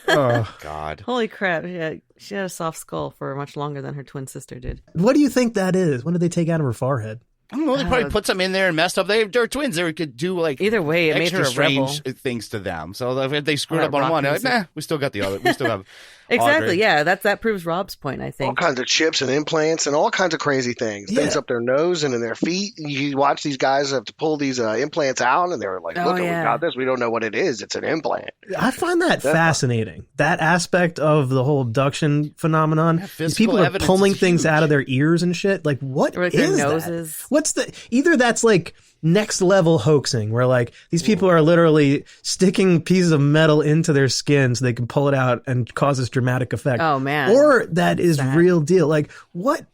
Oh, God. Holy crap. Yeah, she had a soft skull for much longer than her twin sister did. What do you think that is? What did they take out of her forehead? I don't know. They probably put some in there and messed up. They're twins. They could do like either way. It made her a strange rebel. things to them. So if they screwed up on one, they're like, nah, we still got the other. We still have exactly. Audrey. Yeah, that proves Rob's point. I think all kinds of chips and implants and all kinds of crazy things. Yeah. Things up their nose and in their feet. You watch these guys have to pull these implants out, and they're like, "Look, we got this. We don't know what it is. It's an implant." I find that fascinating. That aspect of the whole abduction phenomenon. Yeah, these people are pulling things out of their ears and shit. Like, what or like is their noses? That? What's either that's like next level hoaxing, where like these people are literally sticking pieces of metal into their skin so they can pull it out and cause this dramatic effect. Oh man! Or that is real deal. Like, what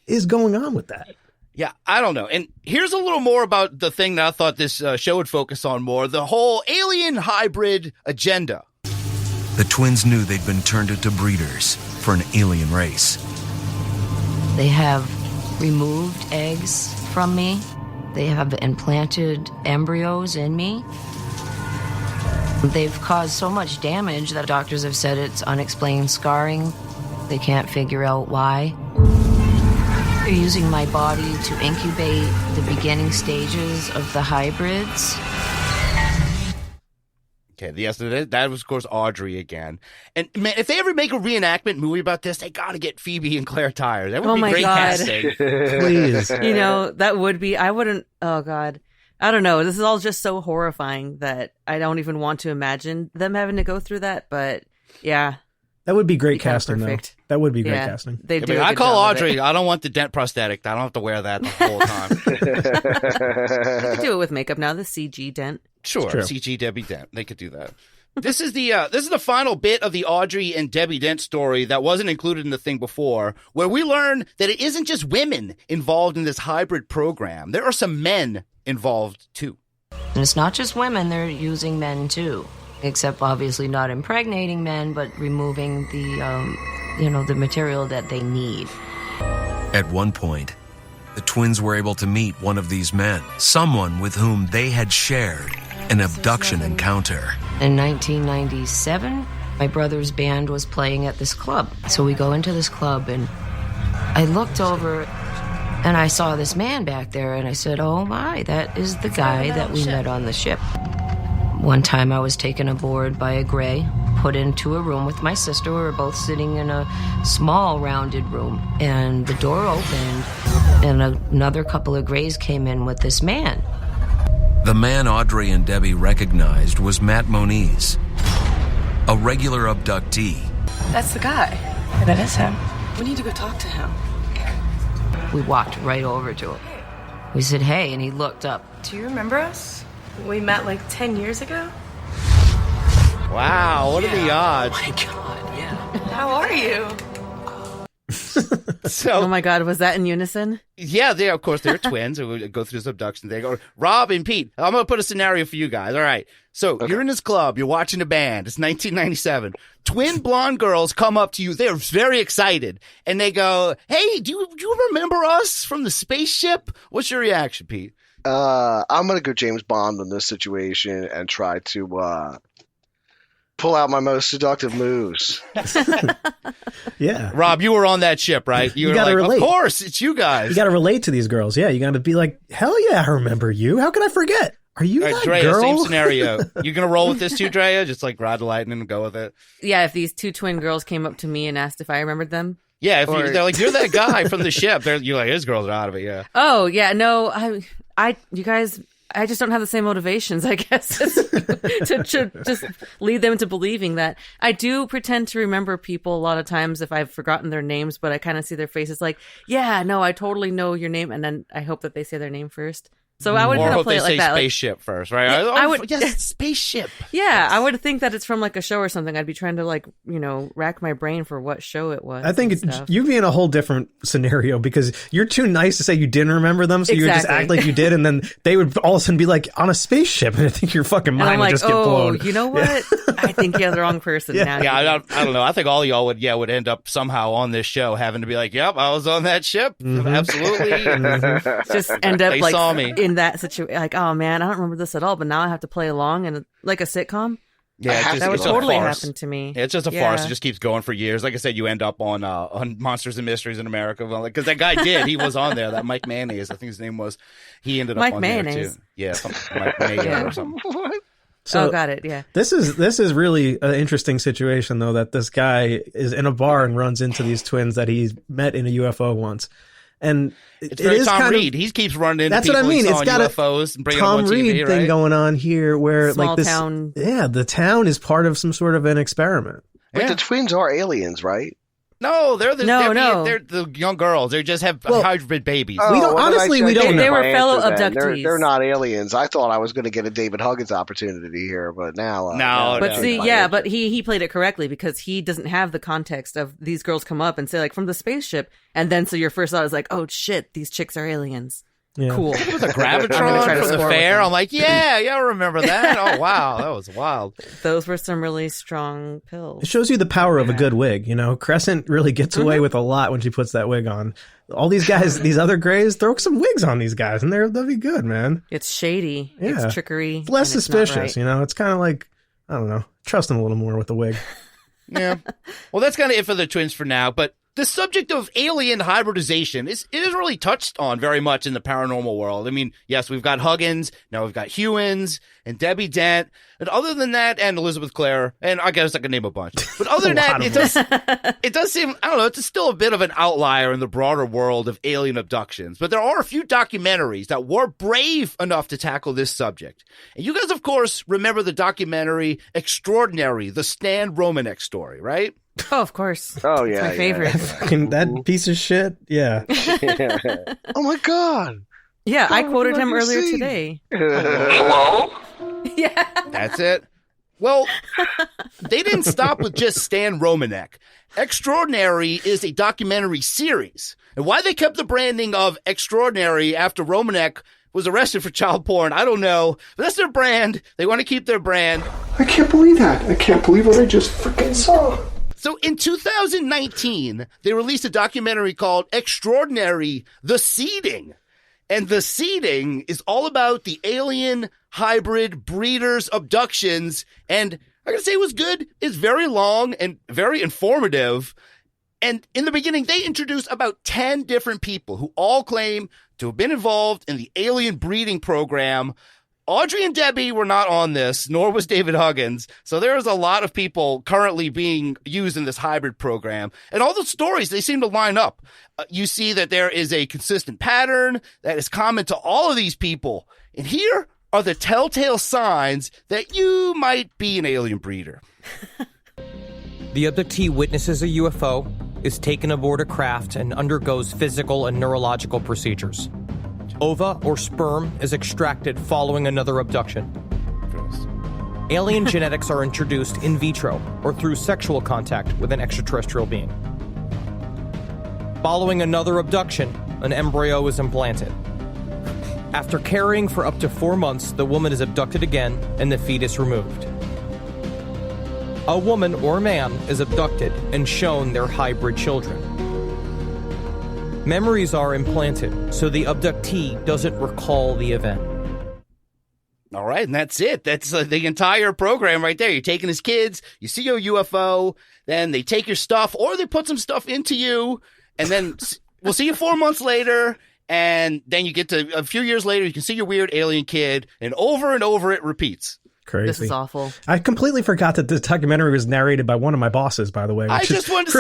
is going on with that? Yeah, I don't know. And here's a little more about the thing that I thought this show would focus on more: the whole alien hybrid agenda. The twins knew they'd been turned into breeders for an alien race. They have removed eggs from me. They have implanted embryos in me. They've caused so much damage that doctors have said it's unexplained scarring. They can't figure out why. They're using my body to incubate the beginning stages of the hybrids. Okay, yes, that was, of course, Audrey again. And, man, if they ever make a reenactment movie about this, they got to get Phoebe and Claire Tyre. That would be great casting. Please. That would be, I wouldn't, oh, God. I don't know. This is all just so horrifying that I don't even want to imagine them having to go through that. But, yeah. That would be great casting, though. That would be great casting. They do. I call Audrey. I don't want the dent prosthetic. I don't have to wear that the whole time. They could do it with makeup now. The CG dent. Sure, CG Debbie Dent. They could do that. This is the final bit of the Audrey and Debbie Dent story that wasn't included in the thing before, where we learn that it isn't just women involved in this hybrid program. There are some men involved too. And it's not just women; they're using men too. Except obviously not impregnating men, but removing the material that they need. At one point, the twins were able to meet one of these men, someone with whom they had shared an abduction encounter. In 1997, my brother's band was playing at this club. So we go into this club, and I looked over, and I saw this man back there, and I said, oh my, that is the guy that we met on the ship. One time I was taken aboard by a gray, put into a room with my sister. We were both sitting in a small rounded room, and the door opened, and another couple of grays came in with this man. The man Audrey and Debbie recognized was Matt Moniz, a regular abductee. That's the guy. Yeah, that is him. We need to go talk to him. We walked right over to him. We said, hey, and he looked up. Do you remember us? We met like 10 years ago? Wow, what are the odds? Oh my God, yeah. How are you? Oh my God, was that in unison? Yeah, of course, they're twins. So we go through this abduction. They go, Rob and Pete, I'm going to put a scenario for you guys. All right. So you're in this club. You're watching a band. It's 1997. Twin blonde girls come up to you. They're very excited. And they go, hey, do you remember us from the spaceship? What's your reaction, Pete? I'm going to go James Bond in this situation and try to pull out my most seductive moves. Yeah. Rob, you were on that ship, right? You were gotta like, relate. Of course, it's you guys. You got to relate to these girls. Yeah, you got to be like, hell yeah, I remember you. How can I forget? Are you that Drea, girl? same scenario. You going to roll with this too, Drea? Just like ride the lightning and go with it? Yeah, if these two twin girls came up to me and asked if I remembered them. Yeah, they're like, you're that guy from the ship. You're like, his girls are out of it, yeah. Oh, yeah, no, you guys, I just don't have the same motivations, I guess, to just lead them to believing that. I do pretend to remember people a lot of times if I've forgotten their names, but I kind of see their faces like, yeah, no, I totally know your name, and then I hope that they say their name first. So I would kind of play it like that. Spaceship like, first, right? Yeah, I would, yes, spaceship. Yeah, yes. I would think that it's from like a show or something. I'd be trying to like, rack my brain for what show it was. I think you'd be in a whole different scenario because you're too nice to say you didn't remember them, so you would just act like you did, and then they would all of a sudden be like on a spaceship, and I think your fucking mind would just get blown. You know what? I think you're the wrong person now. Yeah, I don't know. I think all of y'all would end up somehow on this show having to be like, yep, I was on that ship. Mm-hmm. Absolutely. Mm-hmm. Just end up they like saw me. In that situation. Like, oh man, I don't remember this at all, but now I have to play along and like a sitcom. Yeah, that would totally happen to me. It's just a farce. It just keeps going for years. Like I said, you end up on Monsters and Mysteries in America. Well, because that guy he was on there. That Mike Mayonnaise, I think his name was. He ended up on Mayonnaise. there too. Yeah, Mike Mayonnaise or something. So got it. Yeah. This is really an interesting situation though, that this guy is in a bar and runs into these twins that he met in a UFO once. And it's very Tom Reed. He keeps running into people he saw on UFOs and bringing them on TV, Tom Reed thing going on here where small like this town. Yeah, the town is part of some sort of an experiment. But the twins are aliens, right? No, they're the no. They're the young girls. They just have hybrid babies. Oh, we don't know. They were fellow abductees. They're not aliens. I thought I was going to get a David Huggins opportunity here, but now but he played it correctly because he doesn't have the context of these girls come up and say like from the spaceship, and then so your first thought is like, oh shit, these chicks are aliens. Yeah. Cool. With a Gravitron from the fair. I'm like, yeah, I remember that. Oh, wow. That was wild. Those were some really strong pills. It shows you the power of a good wig. Crescent really gets away with a lot when she puts that wig on. All these guys, these other grays, throw some wigs on these guys, and they'll be good, man. It's shady. Yeah. It's trickery. It's less suspicious, right. It's kind of like, I don't know, trust them a little more with the wig. Yeah. Well, that's kind of it for the twins for now, but the subject of alien hybridization is really touched on very much in the paranormal world. I mean, yes, we've got Huggins, now we've got Hewins, and Debbie Dent, and other than that, and Elizabeth Clare, and I guess I can name a bunch. But other than that, it does seem, I don't know, it's still a bit of an outlier in the broader world of alien abductions. But there are a few documentaries that were brave enough to tackle this subject. And you guys, of course, remember the documentary Extraordinary, the Stan Romanek story, right? Oh, of course. Oh, yeah. It's my favorite. That piece of shit. Yeah. Oh, my God. Yeah, I quoted him earlier today. Hello? Yeah. That's it. Well, they didn't stop with just Stan Romanek. Extraordinary is a documentary series. And why they kept the branding of Extraordinary after Romanek was arrested for child porn, I don't know. But that's their brand. They want to keep their brand. I can't believe that. I can't believe what I just freaking saw. So in 2019, they released a documentary called Extraordinary, The Seeding. And The Seeding is all about the alien hybrid breeders abductions. And I gotta say it was good. It's very long and very informative. And in the beginning, they introduced about 10 different people who all claim to have been involved in the alien breeding program. Audrey and Debbie were not on this, nor was David Huggins. So there's a lot of people currently being used in this hybrid program. And all the stories, they seem to line up. You see that there is a consistent pattern that is common to all of these people. And here are the telltale signs that you might be an alien breeder. The abductee witnesses a UFO, is taken aboard a craft, and undergoes physical and neurological procedures. Ova or sperm is extracted following another abduction. Alien genetics are introduced in vitro or through sexual contact with an extraterrestrial being. Following another abduction, an embryo is implanted. After carrying for up to 4 months, the woman is abducted again and the fetus removed. A woman or man is abducted and shown their hybrid children. Memories are implanted, so the abductee doesn't recall the event. All right, and that's it. That's the entire program right there. You're taking his kids, you see your UFO, then they take your stuff, or they put some stuff into you, and then we'll see you 4 months later, and then you get to a few years later, you can see your weird alien kid, and over it repeats. Crazy. This is awful. I completely forgot that this documentary was narrated by one of my bosses, by the way. I just wanted to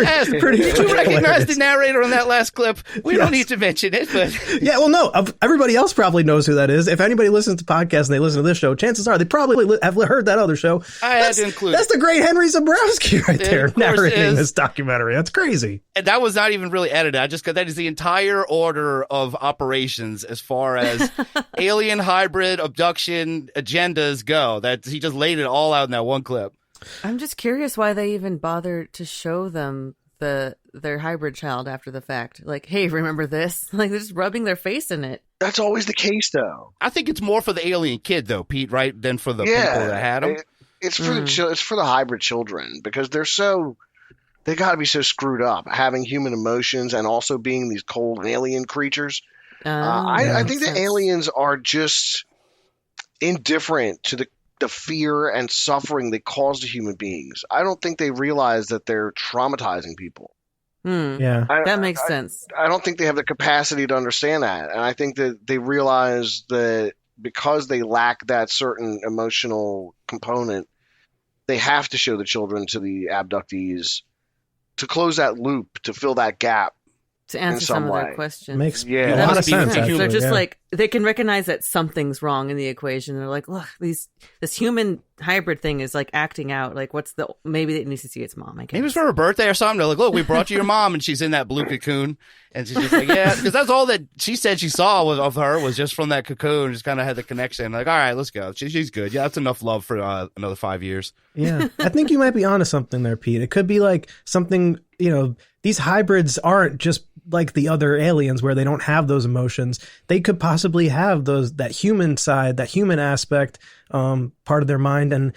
ask, did you recognize the narrator on that last clip? We don't need to mention it, but... Yeah, well, no, everybody else probably knows who that is. If anybody listens to podcasts and they listen to this show, chances are they probably have heard that other show. I had to include That's the great Henry Zabrowski right there, narrating this documentary. That's crazy. And that was not even really edited. I just got that is the entire order of operations as far as alien hybrid abduction agendas go. That he just laid it all out in that one clip. I'm just curious why they even bothered to show them their hybrid child after the fact. Like, hey, remember this? Like, they're just rubbing their face in it. That's always the case, though. I think it's more for the alien kid, though, Pete, right, than for the people that had him. It's for it's for the hybrid children because they got to be so screwed up having human emotions and also being these cold alien creatures. I think the aliens are just indifferent to the fear and suffering they cause to human beings. I don't think they realize that they're traumatizing people. Yeah, that makes sense. I don't think they have the capacity to understand that. And I think that they realize that because they lack that certain emotional component, they have to show the children to the abductees to close that loop, to fill that gap. To answer some of their questions. Makes a lot of sense. They're just like, they can recognize that something's wrong in the equation. They're like, look, this human hybrid thing is like acting out. Like, maybe it needs to see its mom, I guess. Maybe it was for her birthday or something. They're like, look, we brought you your mom, and she's in that blue cocoon. And she's just like, yeah, because that's all that she said she saw of her was just from that cocoon. Just kind of had the connection. Like, all right, let's go. She's good. Yeah, that's enough love for another 5 years. Yeah, I think you might be onto something there, Pete. It could be like something, these hybrids aren't just like the other aliens where they don't have those emotions. They could possibly have that human side, that human aspect, part of their mind. And,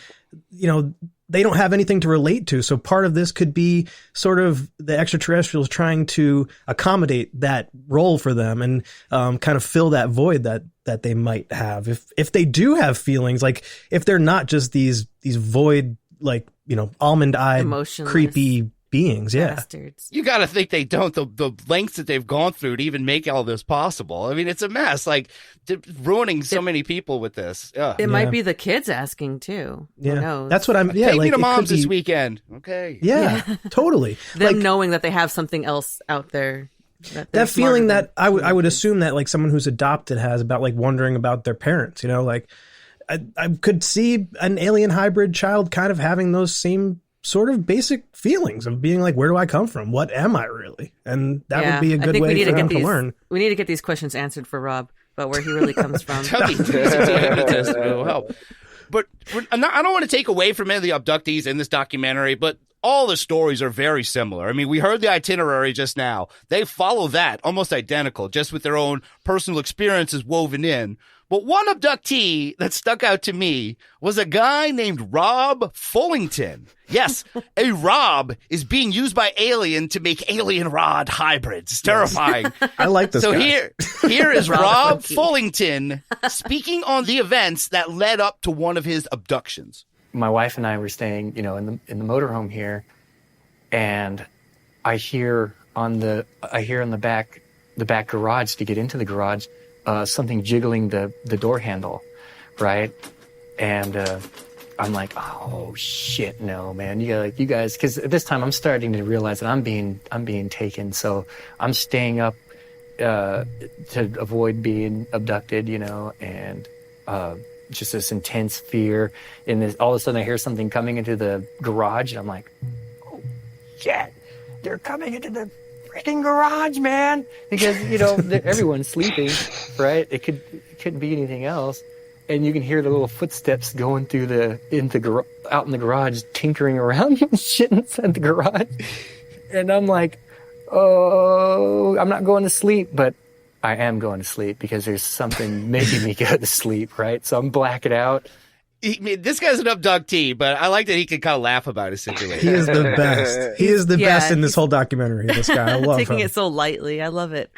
they don't have anything to relate to. So part of this could be sort of the extraterrestrials trying to accommodate that role for them and kind of fill that void that they might have. If they do have feelings, like if they're not just these void, like, almond-eyed, creepy beings. Yeah. Bastards. You got to think they don't. The lengths that they've gone through to even make all this possible. I mean, it's a mess. Like, ruining so many people with this. It might be the kids asking too. Yeah. Who knows? That's what I'm. Yeah, take me to mom's this weekend. Okay. Yeah, totally. Them knowing that they have something else out there. That feeling that I would assume that like someone who's adopted has about like wondering about their parents. Like I could see an alien hybrid child kind of having those same sort of basic feelings of being like, where do I come from? What am I really? And that would be a good way for them to learn. We need to get these questions answered for Rob about where he really comes from. Will help. But I don't want to take away from any of the abductees in this documentary, but all the stories are very similar. I mean, we heard the itinerary just now. They follow that almost identical, just with their own personal experiences woven in. But one abductee that stuck out to me was a guy named Rob Fullington. Yes, a Rob is being used by Alien to make alien rod hybrids. It's terrifying. I like this guy. So here is Rob Fullington speaking on the events that led up to one of his abductions. My wife and I were staying, in the motorhome here, and I hear in the back garage, to get into the garage, something jiggling the door handle, right? And I'm like, oh shit, no, man, you guys, because at this time I'm starting to realize that I'm being taken, so I'm staying up to avoid being abducted, and just this intense fear. And all of a sudden I hear something coming into the garage, and I'm like, oh shit, they're coming into the freaking garage, man, because everyone's sleeping, right? It couldn't be anything else. And you can hear the little footsteps going through out in the garage, tinkering around and shit inside the garage. And I'm like, oh, I'm not going to sleep, but I am going to sleep because there's something making me go to sleep, right? So I'm blacking out. This guy's an abductee, but I like that he can kind of laugh about his situation. He is the best. He is the best in this whole documentary. This guy, I love taking him. it so lightly. I love it.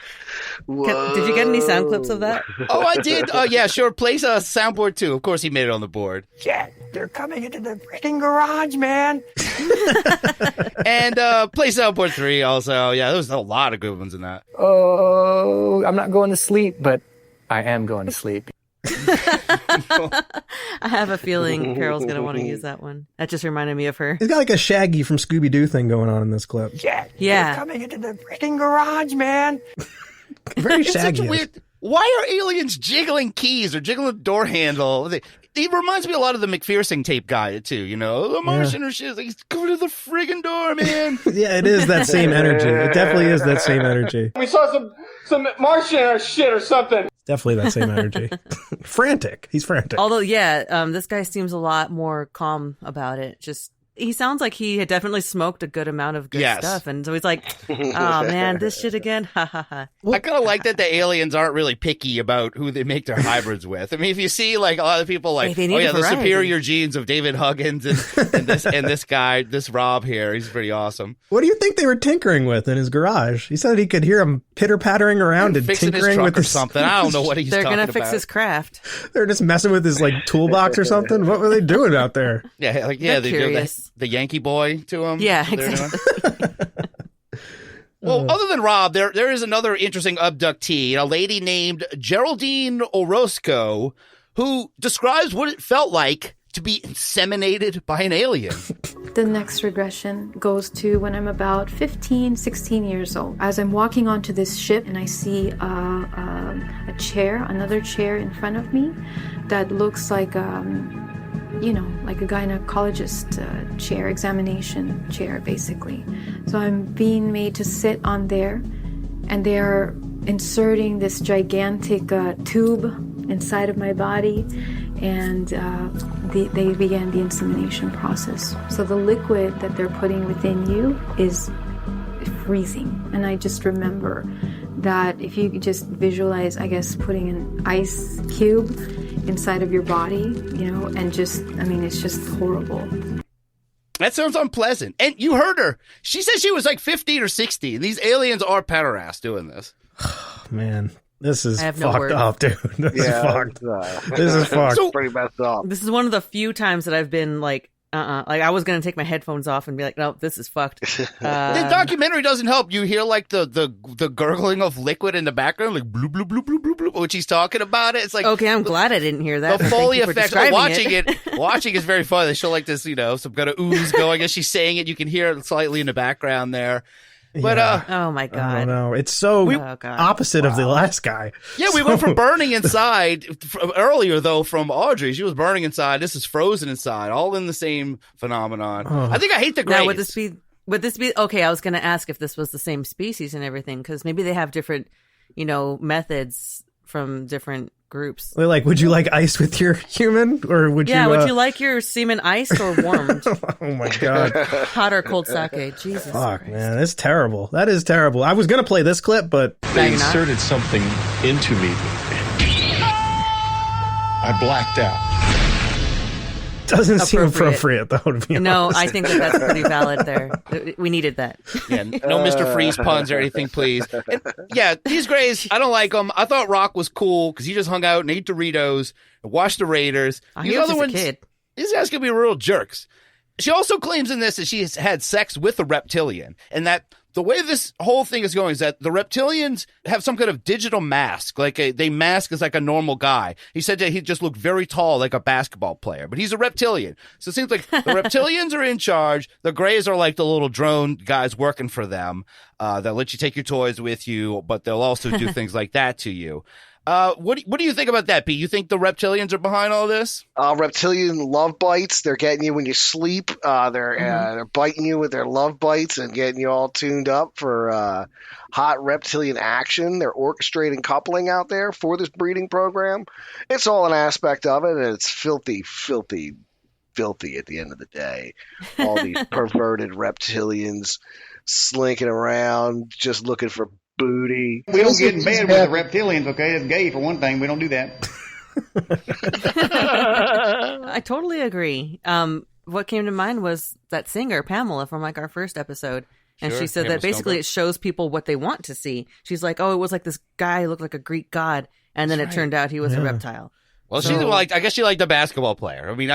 Did you get any sound clips of that? Oh, I did. Oh, yeah, sure. Place a soundboard too. Of course, he made it on the board. Yeah, they're coming into the freaking garage, man. And play soundboard 3 also. Yeah, there's a lot of good ones in that. Oh, I'm not going to sleep, but I am going to sleep. I have a feeling Carol's going to want to use that one. That just reminded me of her. He's got like a Shaggy from Scooby-Doo thing going on in this clip. Yeah. They're coming into the freaking garage, man. Very It's such Shaggy. a weird. Why are aliens jiggling keys or jiggling the door handle? He reminds me a lot of the McPherson tape guy too. The Martian or shit. Like, go to the friggin' door, man. Yeah, it is that same energy. It definitely is that same energy. We saw some Martian or shit or something. Definitely that same energy. Frantic. He's frantic. Although, this guy seems a lot more calm about it. He sounds like he had definitely smoked a good amount of good stuff. And so he's like, oh man, this shit again. Ha ha ha. I kind of like that the aliens aren't really picky about who they make their hybrids with. I mean, if you see like a lot of people like, the superior genes of David Huggins and this guy, this Rob here, he's pretty awesome. What do you think they were tinkering with in his garage? He said he could hear him pitter-pattering around and fixing tinkering his truck with or something. I don't know what he's They're talking gonna about. fix his craft. They're just messing with his like toolbox or something. What were they doing out there? Yeah, They're they curious. do the Yankee boy to him. Yeah, They're doing. exactly. Well, other than Rob, there is another interesting abductee, a lady named Geraldine Orozco, who describes what it felt like to be inseminated by an alien. The next regression goes to when I'm about 15, 16 years old. As I'm walking onto this ship and I see a chair, another chair in front of me that looks like like a gynecologist chair, examination chair, basically. So I'm being made to sit on there, and they're inserting this gigantic tube inside of my body, and they began the insemination process. So the liquid that they're putting within you is freezing. And I just remember that if you could just visualize, I guess, putting an ice cube inside of your body, and it's just horrible. That sounds unpleasant. And you heard her. She said she was like 15 or 16. These aliens are pederasts doing this. Man, this is I have no fucked words. up, dude. This is fucked. This is fucked. It's pretty messed up. This is one of the few times that I've been like, like I was going to take my headphones off and be like, no, this is fucked. The documentary doesn't help. You hear like the gurgling of liquid in the background, like bloop, bloop, bloop, bloop, bloop, bloop, which he's talking about it. It's like, okay, I'm glad I didn't hear that. The Foley effect. Watching is very fun. They show like this, some kind of ooze going as she's saying it. You can hear it slightly in the background there. But oh my god, I don't know. It's so opposite of the last guy. Yeah, we went from burning inside earlier though from Audrey. She was burning inside. This is frozen inside. All in the same phenomenon. I think I hate the greatest. Now would this be okay? I was going to ask if this was the same species and everything, because maybe they have different, methods from different groups. They're like, would you like ice with your human, or would you? Yeah, would you like your semen iced or warmed? Oh my god, hot or cold sake? Jesus. Fuck, man, that's terrible. That is terrible. I was gonna play this clip, but they inserted something into me. I blacked out. Doesn't seem appropriate, though, to be honest. No, I think that's pretty valid there. We needed that. Yeah, no Mr. Freeze puns or anything, please. And, yeah, these Greys, I don't like them. I thought Rock was cool because he just hung out and ate Doritos and watched the Raiders. These other ones, these guys could be real jerks. She also claims in this that she has had sex with a reptilian, and that the way this whole thing is going is that the reptilians have some kind of digital mask, they mask as like a normal guy. He said that he just looked very tall, like a basketball player, but he's a reptilian. So it seems like the reptilians are in charge. The Greys are like the little drone guys working for them. They'll let you take your toys with you, but they'll also do things like that to you. What do you think about that, Pete? You think the reptilians are behind all this? Reptilian love bites. They're getting you when you sleep. They're biting you with their love bites and getting you all tuned up for hot reptilian action. They're orchestrating coupling out there for this breeding program. It's all an aspect of it, and it's filthy, filthy, filthy at the end of the day. All these perverted reptilians slinking around just looking for booty. We don't get in bed with the reptilians, okay? It's gay for one thing. We don't do that. I totally agree. What came to mind was that singer, Pamela, from like our first episode. And she said that basically it shows people what they want to see. She's like, oh, it was like this guy who looked like a Greek god. And then it turned out he was a reptile. Well, I guess she liked the basketball player. I mean,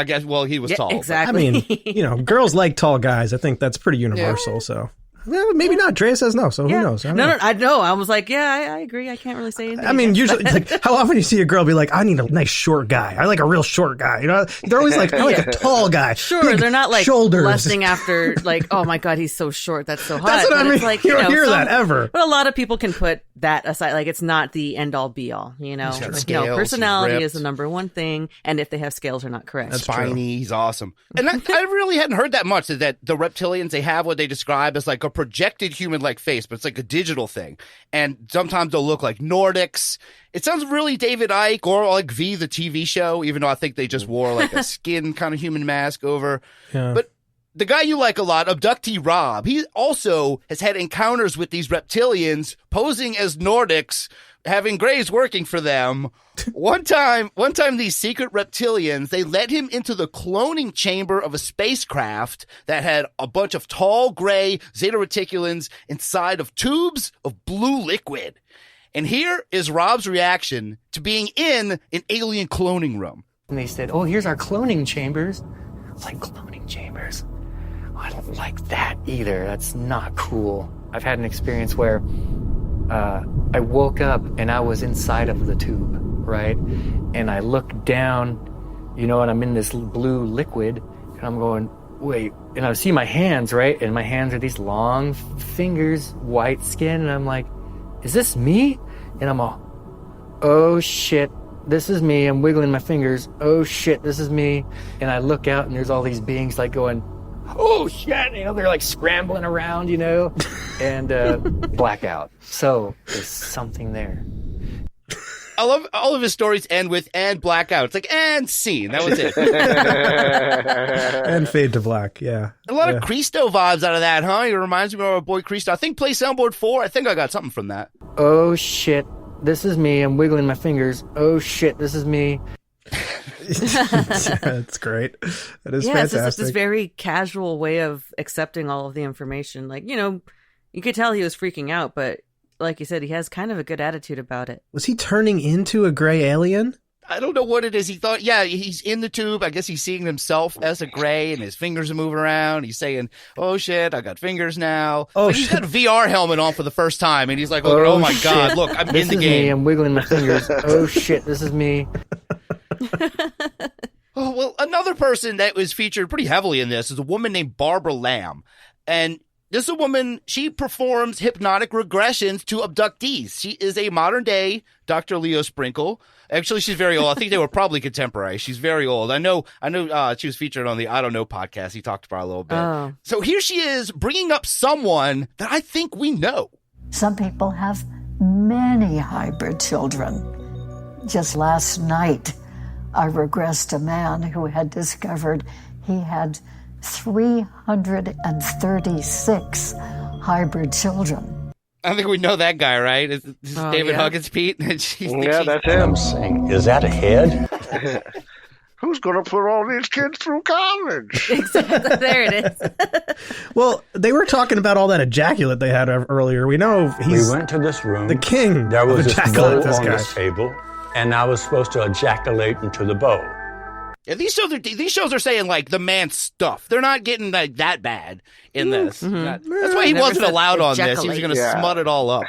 he was tall. Exactly. I mean, girls like tall guys. I think that's pretty universal, so. Well, maybe not. Drea says no, so who knows? I know. I was like, I agree. I can't really say anything. I mean, usually, like, how often you see a girl be like, I need a nice short guy. I like a real short guy. You know, they're always like, I like a tall guy. Sure, big they're not like shoulders. lusting after like, oh my god, he's so short. That's so hot. That's what I mean. It's like, you don't hear that ever. But a lot of people can put that aside. Like, it's not the end all be all. You know, personality is the number one thing, and if they have scales, they're not correct. That's spiny. He's awesome. And I really hadn't heard that much. That the reptilians, they have what they describe as like a projected human like face, but it's like a digital thing, and sometimes they'll look like Nordics. It sounds really David Icke or like V, the TV show, even though I think they just wore like a skin kind of human mask over. But the guy you like a lot, Abductee Rob, he also has had encounters with these reptilians posing as Nordics, having Greys working for them. One time, these secret reptilians, they let him into the cloning chamber of a spacecraft that had a bunch of tall Grey Zeta Reticulans inside of tubes of blue liquid. And here is Rob's reaction to being in an alien cloning room. And they said, oh, here's our cloning chambers. I was like, cloning chambers? Oh, I don't like that either. That's not cool. I've had an experience where I woke up and I was inside of the tube, right? And I looked down, and I'm in this blue liquid, and I'm going, wait. And I see my hands, right? And my hands are these long fingers, white skin, and I'm like, is this me? And I'm all, oh shit, this is me. I'm wiggling my fingers. Oh shit, this is me. And I look out and there's all these beings like going, oh shit, they're like scrambling around, and blackout. So there's something there. I love all of his stories end with and blackout. It's like, and scene. That was it. And fade to black, yeah. A lot of Cristo vibes out of that, huh? It reminds me of our boy Cristo. I think play Soundboard 4. I think I got something from that. Oh shit, this is me. I'm wiggling my fingers. Oh shit, this is me. That's great. That is fantastic. It's this very casual way of accepting all of the information. Like, you could tell he was freaking out, but like you said, he has kind of a good attitude about it. Was he turning into a Grey alien? I don't know what it is. He thought, he's in the tube. I guess he's seeing himself as a Grey, and his fingers are moving around. He's saying, oh shit, I got fingers now. Oh, he's got a VR helmet on for the first time, and he's like, oh my god, look, I'm in the game. This is me. I'm wiggling my fingers. Oh shit, this is me. Oh, well, another person that was featured pretty heavily in this is a woman named Barbara Lamb. And this is a woman, she performs hypnotic regressions to abductees. She is a modern-day Dr. Leo Sprinkle. Actually, she's very old. I think they were probably contemporary. She's very old. I know. She was featured on the I Don't Know podcast. He talked about her a little bit. Oh. So here she is bringing up someone that I think we know. Some people have many hybrid children. Just last night, I regressed a man who had discovered he had 336 hybrid children. I think we know that guy, right? This is David Huggins, Pete. That's him. Is that a head? Who's going to put all these kids through college? Exactly. There it is. Well, they were talking about all that ejaculate they had earlier. We know We went to this room. the king. There was of this ejaculate, bowl this on guy. this table, and I was supposed to ejaculate into the bowl. Yeah, these shows are saying like the man's stuff. They're not getting like that bad in this. Mm-hmm. That's why he Never wasn't said allowed on this. He was ejaculate. going to smut it all up.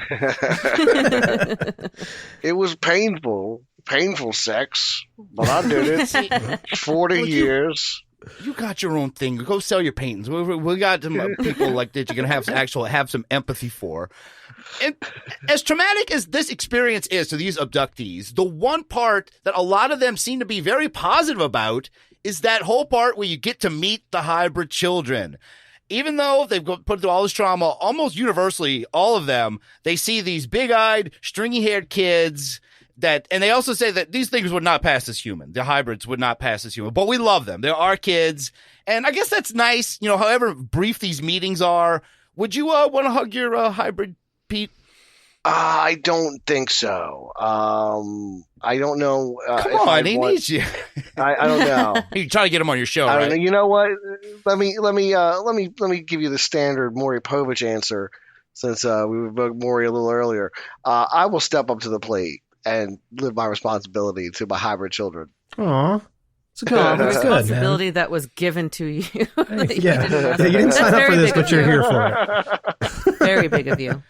It was painful sex, but I did it. 40 years. You got your own thing. Go sell your paintings. We got some people like that you're going to have some empathy for. And as traumatic as this experience is to these abductees, the one part that a lot of them seem to be very positive about is that whole part where you get to meet the hybrid children. Even though they've put through all this trauma, almost universally, all of them, they see these big-eyed, stringy-haired kids and they also say that these things would not pass as human. The hybrids would not pass as human, but we love them. They're our kids. And I guess that's nice, however brief these meetings are. Would you want to hug your hybrid, Pete? I don't think so. I don't know. Come on, he needs you. I don't know. You're trying to get him on your show, I right? don't know. You know what? Let me give you the standard Maury Povich answer, since we were Maury a little earlier. I will step up to the plate and live my responsibility to my hybrid children. Aw. It's a good, The that's good, responsibility man. that was given to you. Yeah, you didn't sign up for this, but you're here for it. Very big of you.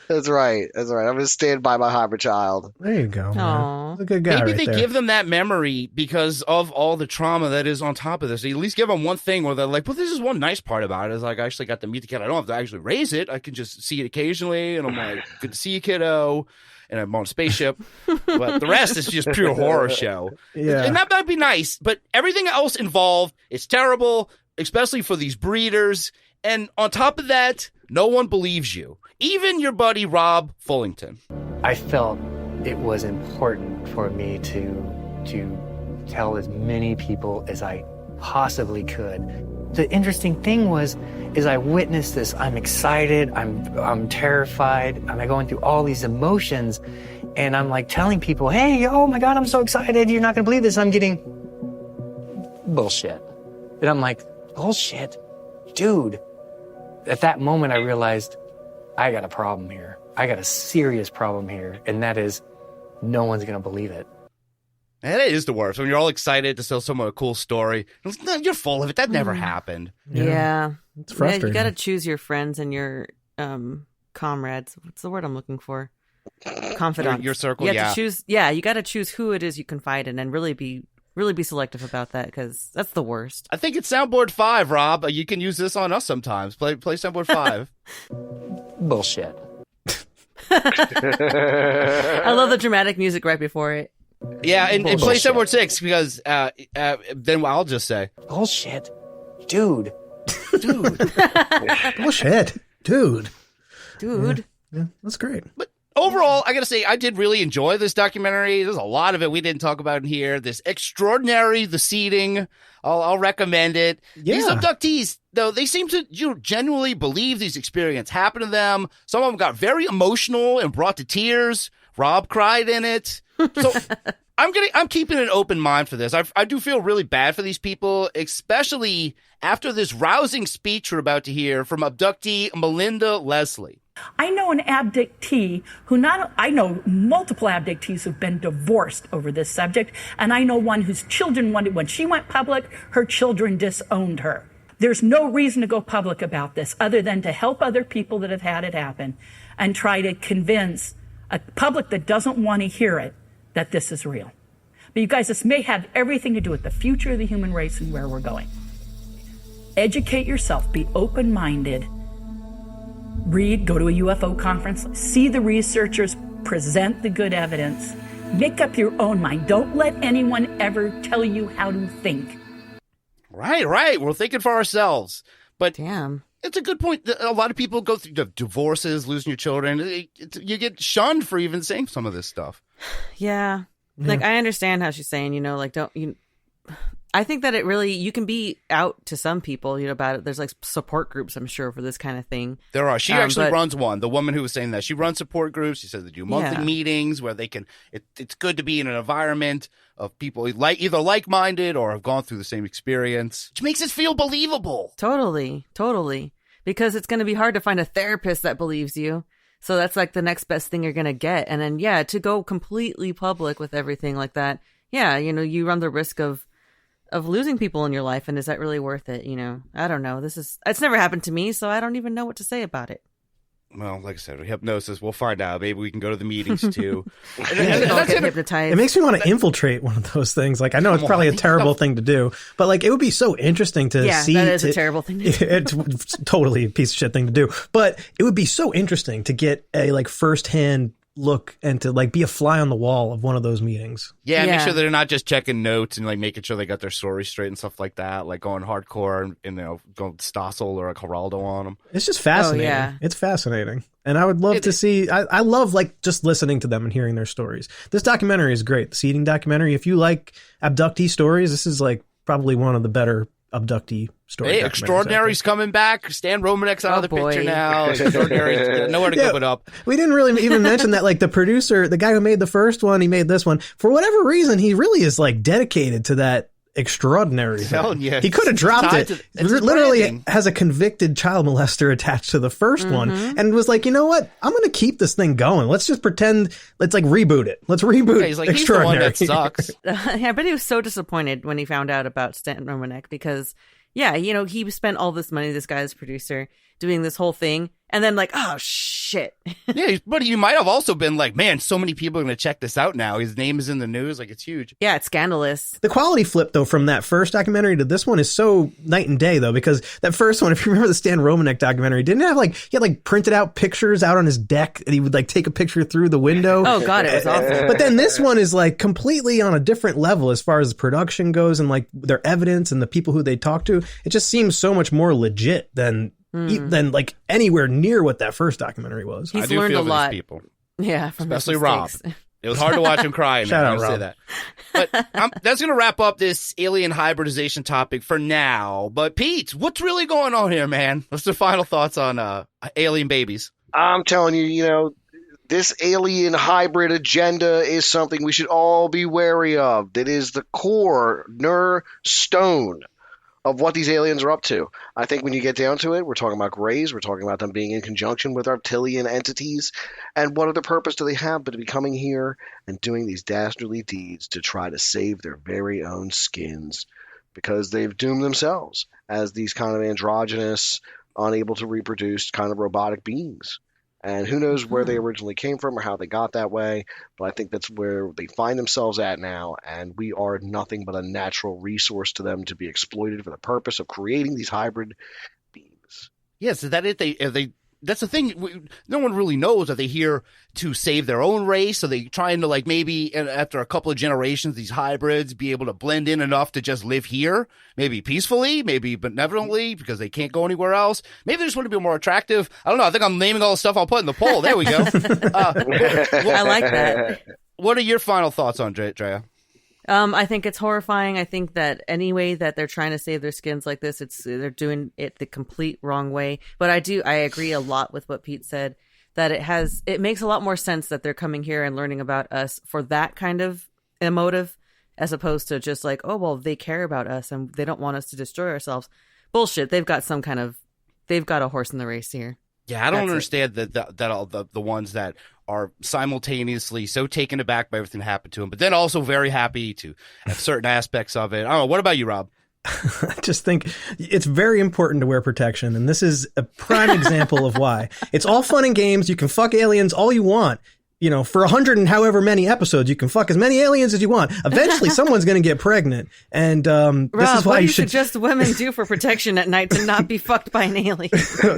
That's right. I'm going to stand by my hybrid child. There you go. Aw. That's a good guy Maybe right they there. give them that memory because of all the trauma that is on top of this. They at least give them one thing where they're like, well, this is one nice part about it. Is like I actually got to meet the kid. I don't have to actually raise it. I can just see it occasionally. And I'm like, good to see you, kiddo. And I'm on a spaceship. But the rest is just pure horror show. Yeah. And that might be nice. But everything else involved is terrible, especially for these breeders. And on top of that, no one believes you. Even your buddy Rob Fullington. I felt it was important for me to tell as many people as I possibly could. The interesting thing is I witnessed this. I'm excited. I'm terrified. I'm going through all these emotions, and I'm like telling people, "Hey, oh my God, I'm so excited! You're not gonna believe this." I'm getting bullshit, and I'm like, "Bullshit, dude." At that moment, I realized I got a problem here. I got a serious problem here, and that is no one's gonna believe it. And it is the worst when you're all excited to tell someone a cool story. No, you're full of it. That never happened. Yeah. It's frustrating. Yeah, you got to choose your friends and your comrades. What's the word I'm looking for? Confidants. Your circle, you have to choose. Yeah, you got to choose who it is you confide in and really be selective about that, because that's the worst. I think it's Soundboard 5, Rob. You can use this on us sometimes. Play Soundboard 5. Bullshit. I love the dramatic music right before it. Yeah, and play Soundboard 6 because then I'll just say bullshit, dude. Bullshit, dude. Yeah, that's great. But overall, I gotta say, I did really enjoy this documentary. There's a lot of it we didn't talk about in here. This extraordinary, the seating. I'll recommend it. Yeah. These abductees, though, they seem to genuinely believe these experiences happened to them. Some of them got very emotional and brought to tears. Rob cried in it. So I'm keeping an open mind for this. I do feel really bad for these people, especially after this rousing speech we're about to hear from abductee Melinda Leslie. I know an abductee I know multiple abductees who've been divorced over this subject, and I know one whose children when she went public, her children disowned her. There's no reason to go public about this other than to help other people that have had it happen and try to convince a public that doesn't want to hear it that this is real. But you guys, this may have everything to do with the future of the human race and where we're going. Educate yourself, be open-minded, read, go to a UFO conference, see the researchers, present the good evidence, make up your own mind. Don't let anyone ever tell you how to think. Right. We're thinking for ourselves. But damn, it's a good point. A lot of people go through divorces, losing your children. You get shunned for even saying some of this stuff. Yeah. Like, I understand how she's saying, like, I think that you can be out to some people, about it. There's like support groups, I'm sure, for this kind of thing. There are. She actually runs one. The woman who was saying that, she runs support groups. She says they do monthly meetings where they can. It's good to be in an environment of people either like-minded or have gone through the same experience, which makes us feel believable. Totally, because it's going to be hard to find a therapist that believes you. So that's like the next best thing you're going to get. And then, to go completely public with everything like that, you run the risk of losing people in your life, and is that really worth it? I don't know. It's never happened to me, so I don't even know what to say about it. Well, like I said, hypnosis, we'll find out. Maybe we can go to the meetings too. Get hypnotized. It makes me want to infiltrate one of those things. Like, I know it's probably a terrible thing to do, but like, it would be so interesting to see. Yeah, that is a terrible thing to do. It's totally a piece of shit thing to do, but it would be so interesting to get a like firsthand look and to like be a fly on the wall of one of those meetings. Yeah, make sure they're not just checking notes and like making sure they got their story straight and stuff like that, like going hardcore and going Stossel or a Geraldo on them. It's just fascinating. Oh, yeah. It's fascinating. And I would love to see, I love like just listening to them and hearing their stories. This documentary is great. The Seeding documentary. If you like abductee stories, this is like probably one of the better abductee stories. Hey, Extraordinary's coming back. Stan Romanek's out of the picture now. Extraordinary's nowhere to give it up. We didn't really even mention that, like, the producer, the guy who made the first one, he made this one. For whatever reason, he really is like dedicated to that Extraordinary thing. He could have dropped it. Literally has a convicted child molester attached to the first one and was like, you know what? I'm going to keep this thing going. Let's just pretend. Let's like reboot it. Let's reboot he's like, Extraordinary. He's the one that sucks. I bet he was so disappointed when he found out about Stan Romanek because, he spent all this money, this guy's producer, doing this whole thing. And then like, oh, shit. Yeah, but you might have also been like, man, so many people are going to check this out now. His name is in the news. Like, it's huge. Yeah, it's scandalous. The quality flip, though, from that first documentary to this one is so night and day, though, because that first one, if you remember the Stan Romanek documentary, didn't have like, he had like printed out pictures out on his deck and he would like take a picture through the window. Oh, God, it was awful. But then this one is like completely on a different level as far as the production goes and like their evidence and the people who they talk to. It just seems so much more legit than like anywhere near what that first documentary was. He's I do learned feel a for lot. These people. Yeah, from especially Rob. It was hard to watch him cry. Shout out, say Rob. that. But that's going to wrap up this alien hybridization topic for now. But Pete, what's really going on here, man? What's the final thoughts on alien babies? I'm telling you, this alien hybrid agenda is something we should all be wary of. That is the core stone of what these aliens are up to. I think when you get down to it, we're talking about grays, we're talking about them being in conjunction with reptilian entities, and what other purpose do they have but to be coming here and doing these dastardly deeds to try to save their very own skins, because they've doomed themselves as these kind of androgynous, unable to reproduce kind of robotic beings. And who knows where they originally came from or how they got that way, but I think that's where they find themselves at now, and we are nothing but a natural resource to them to be exploited for the purpose of creating these hybrid beings. Yes, is that it? That's the thing. No one really knows. Are they here to save their own race? Are they trying to, like, maybe after a couple of generations, these hybrids be able to blend in enough to just live here? Maybe peacefully, maybe benevolently, because they can't go anywhere else. Maybe they just want to be more attractive. I don't know. I think I'm naming all the stuff I'll put in the poll. There we go. I like that. What are your final thoughts on Drea? I think it's horrifying. I think that any way that they're trying to save their skins like this, they're doing it the complete wrong way. But I agree a lot with what Pete said, that it makes a lot more sense that they're coming here and learning about us for that kind of motive, as opposed to just like, oh, well, they care about us and they don't want us to destroy ourselves. Bullshit. They've got a horse in the race here. Yeah, I don't understand that all the ones that are simultaneously so taken aback by everything that happened to them, but then also very happy to have certain aspects of it. I don't know. What about you, Rob? I just think it's very important to wear protection, and this is a prime example of why. It's all fun and games. You can fuck aliens all you want. For 100 and however many episodes, you can fuck as many aliens as you want. Eventually, someone's going to get pregnant. And Rob, this is why what do you you suggest women do for protection at night to not be fucked by an alien?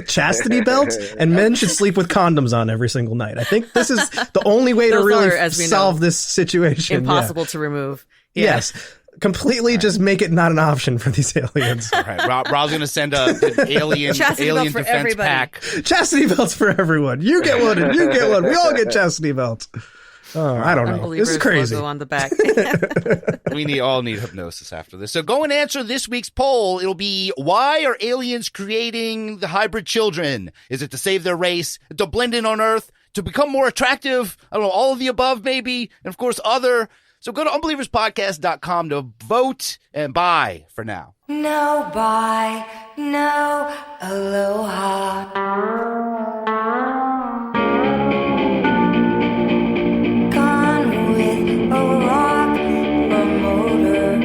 Chastity belts, and men should sleep with condoms on every single night. I think this is the only way to really solve this situation. Impossible to remove. Yeah. Yes. Completely just make it not an option for these aliens. All right, Rob's going to send an alien defense everybody. pack. Chastity belts for everyone. You get one and you get one. We all get chastity belts. Oh, I don't know. Unbelievers This is crazy. logo on the back. We all need hypnosis after this. So go and answer this week's poll. It'll be, why are aliens creating the hybrid children? Is it to save their race, to blend in on Earth, to become more attractive? I don't know, all of the above maybe, and of course other. So go to UnbelieversPodcast.com to vote and bye for now. No bye, no aloha. Gone with a rock promoter.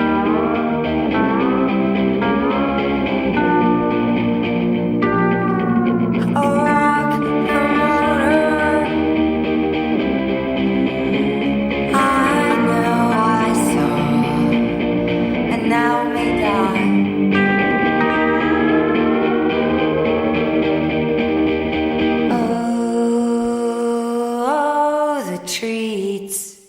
A rock promoter. I know I saw, and now may die. Oh, the treats.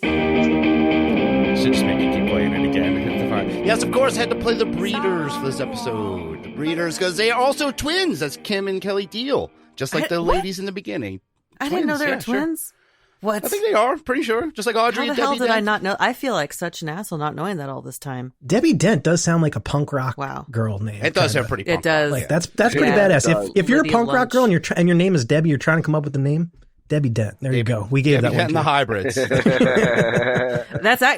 Should just make you keep playing it again. Yes, of course, had to play the Breeders for this episode. The Breeders, because they are also twins. That's Kim and Kelly Deal, just like the ladies in the beginning. I didn't know they were sure. twins. What? I think they are, pretty sure. Just like Audrey How and the hell Debbie did I Dent. not know? I feel like such an asshole not knowing that all this time. Debbie Dent does sound like a punk rock girl name. It does kinda. sound pretty punk It does. Like that's pretty badass. If you're a punk rock girl and your name is Debbie, you're trying to come up with the name Debbie Dent. There you go. We gave Debbie that one. Dent and the hybrids.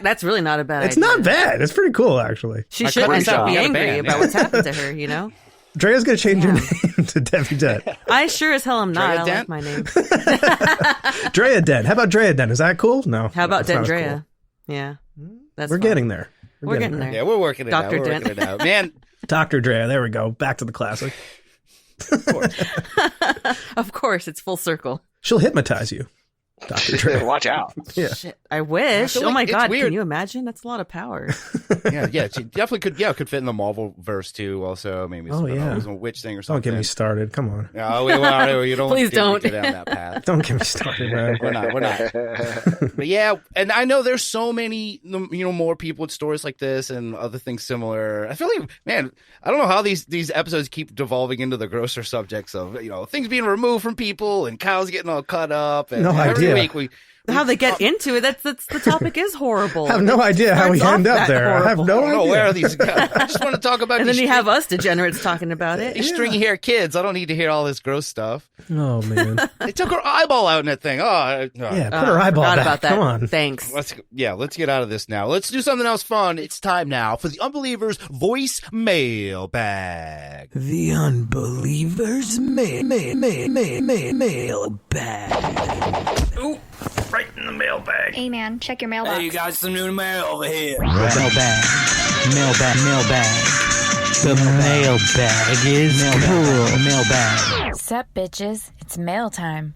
That's really not a bad It's idea. not bad. It's pretty cool, actually. She shouldn't be angry about what's happened to her, you know? Drea's going to change her name to Debbie Dent. I sure as hell am not. Drea I Dent? like my name. Drea Dent. How about Drea Dent? Is that cool? No. How about that's not as Dendrea? cool. Yeah. That's We're fine. getting there. We're getting there. Yeah, we're working it Dr. out. We're Dent. working it out. Man, Dr. Drea. There we go. Back to the classic. Of course, it's full circle. She'll hypnotize you, Dr. Drea. Watch out. Yeah. Shit, I wish. I feel Oh my like it's God, weird. can you imagine? That's a lot of power. yeah, she definitely could. Yeah, could fit in the Marvel verse too. Also, maybe Oh, yeah. some witch thing or something. Don't get me started. Come on. No, you don't. Please don't. get down that path. Don't get me started, man. We're not. But yeah, and I know there's so many, more people with stories like this and other things similar. I feel like, man, I don't know how these episodes keep devolving into the grosser subjects of things being removed from people and cows getting all cut up. And No every idea. week How they get into it, that's the topic is horrible. I have no idea how we Starts end off up that there. I have horrible. no I don't know idea. where are these guys. I just want to talk about And then these you have us degenerates talking about it. these stringy hair kids. I don't need to hear all this gross stuff. Oh, man. They took her eyeball out in that thing. Yeah, put her eyeball forgot back. about that. Come on. Thanks. Let's get out of this now. Let's do something else fun. It's time now for the Unbelievers voice mail bag. The Unbelievers mail bag. Ooh, right in the mailbag. Hey man, check your mailbox. Hey, you got some new mail over here. Mailbag. The mailbag is cool. Mailbag. Sup, bitches? It's mail time.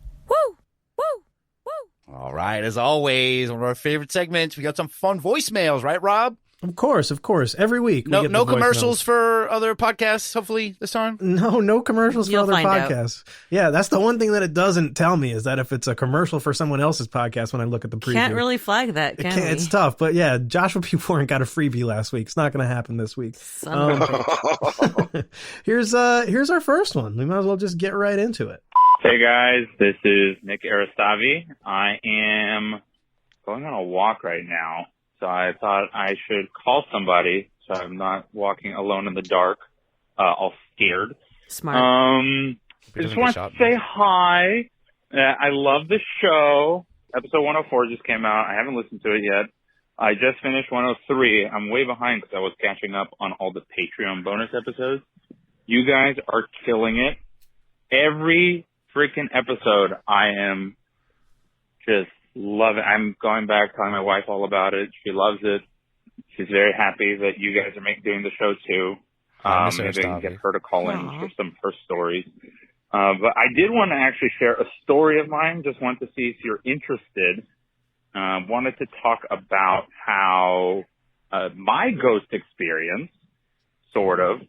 All right, as always, one of our favorite segments. We got some fun voicemails, right, Rob? Of course. Every week. No we get the commercials voicemails. for other podcasts, hopefully, this time? No commercials for You'll other find out. podcasts. Yeah, that's the one thing that it doesn't tell me is that if it's a commercial for someone else's podcast when I look at the preview. Can't really flag that, can we? It's tough, but yeah, Joshua P. Warren got a freebie last week. It's not going to happen this week. Son of a bitch. Here's our first one. We might as well just get right into it. Hey guys, this is Nick Aristavi. I am going on a walk right now, so I thought I should call somebody so I'm not walking alone in the dark, all scared. Smart. I just want to say hi. I love the show. Episode 104 just came out. I haven't listened to it yet. I just finished 103. I'm way behind because I was catching up on all the Patreon bonus episodes. You guys are killing it. Every freaking episode, I am just loving. I'm going back telling my wife all about it. She loves it. She's very happy that you guys are doing the show too. Maybe I can get her to call in and share some of her stories. But I did want to actually share a story of mine. Just wanted to see if you're interested. Wanted to talk about how my ghost experience, sort of,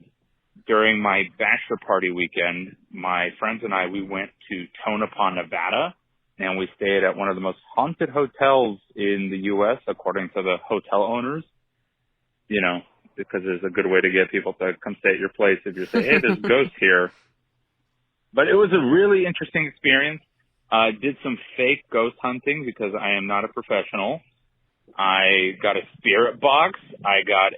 during my bachelor party weekend, my friends and I, we went to Tonopah, Nevada, and we stayed at one of the most haunted hotels in the U.S., according to the hotel owners. Because it's a good way to get people to come stay at your place if you say, hey, there's ghosts here. But it was a really interesting experience. Did some fake ghost hunting because I am not a professional. I got a spirit box. I got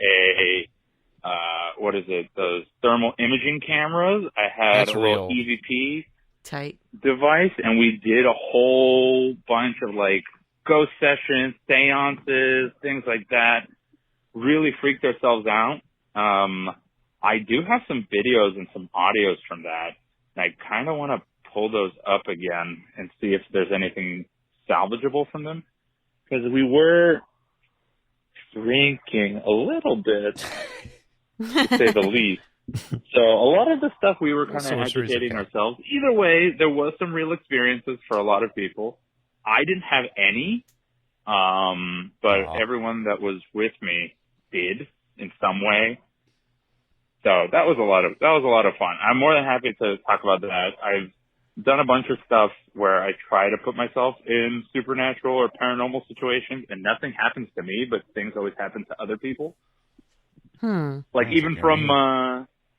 those thermal imaging cameras. I had That's a little real. EVP Tight. device, and we did a whole bunch of like ghost sessions, seances, things like that. Really freaked ourselves out. I do have some videos and some audios from that. And I kind of want to pull those up again and see if there's anything salvageable from them. Because we were drinking a little bit, to say the least. So a lot of the stuff we were kind of educating ourselves. Either way, there was some real experiences for a lot of people. I didn't have any, but everyone that was with me did in some way. So that was a lot of fun. I'm more than happy to talk about that. I've done a bunch of stuff where I try to put myself in supernatural or paranormal situations, and nothing happens to me, but things always happen to other people. Like even from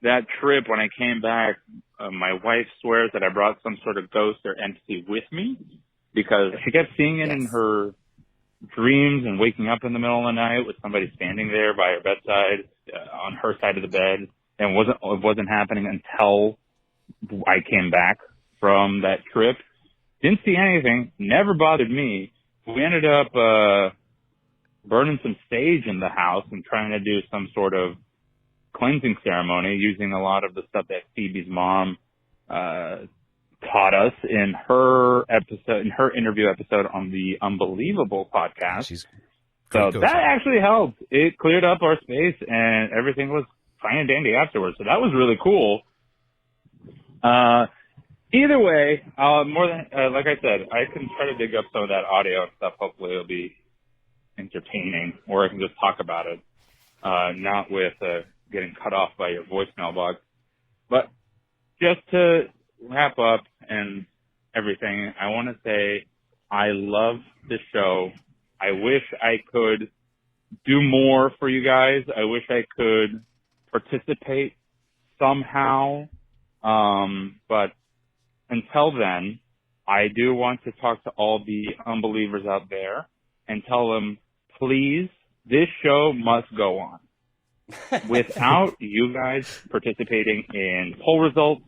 that trip when I came back, my wife swears that I brought some sort of ghost or entity with me because she kept seeing it in her dreams and waking up in the middle of the night with somebody standing there by her bedside on her side of the bed, and it wasn't happening until I came back from that trip. Didn't see anything, never bothered me. We ended up burning some sage in the house and trying to do some sort of cleansing ceremony using a lot of the stuff that Phoebe's mom taught us in her interview episode on the Unbelievable podcast. So that actually helped. It cleared up our space and everything was fine and dandy afterwards. So that was really cool. Either way, more than like I said, I can try to dig up some of that audio and stuff. Hopefully it'll be entertaining, or I can just talk about it, not with getting cut off by your voicemail box. But just to wrap up and everything, I want to say I love the show. I wish I could do more for you guys. I wish I could participate somehow. But until then, I do want to talk to all the unbelievers out there and tell them, please, this show must go on. Without you guys participating in poll results,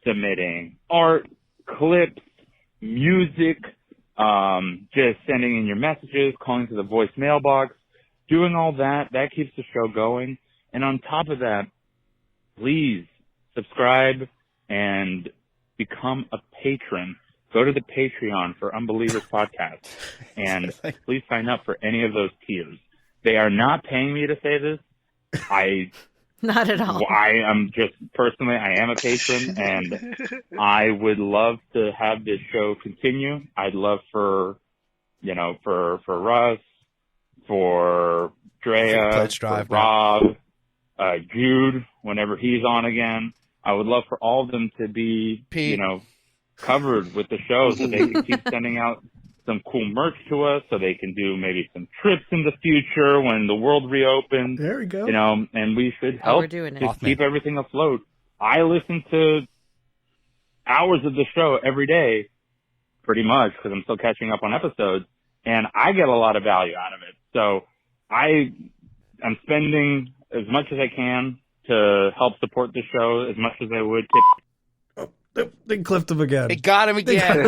submitting art, clips, music, just sending in your messages, calling to the voicemail box, doing all that keeps the show going. And on top of that, please subscribe and become a patron. Go to the Patreon for Unbelievers Podcast and please sign up for any of those tiers. They are not paying me to say this. Not at all. I am just personally, I am a patron and I would love to have this show continue. I'd love for Rus, for Drea, for Rob, Jude, whenever he's on again. I would love for all of them to be, covered with the show so they can keep sending out some cool merch to us, so they can do maybe some trips in the future when the world reopens. There we go. And we should help to keep everything afloat. I listen to hours of the show every day, pretty much, because I'm still catching up on episodes, and I get a lot of value out of it. So I'm spending as much as I can to help support the show as much as I would They clipped him again. They got him again.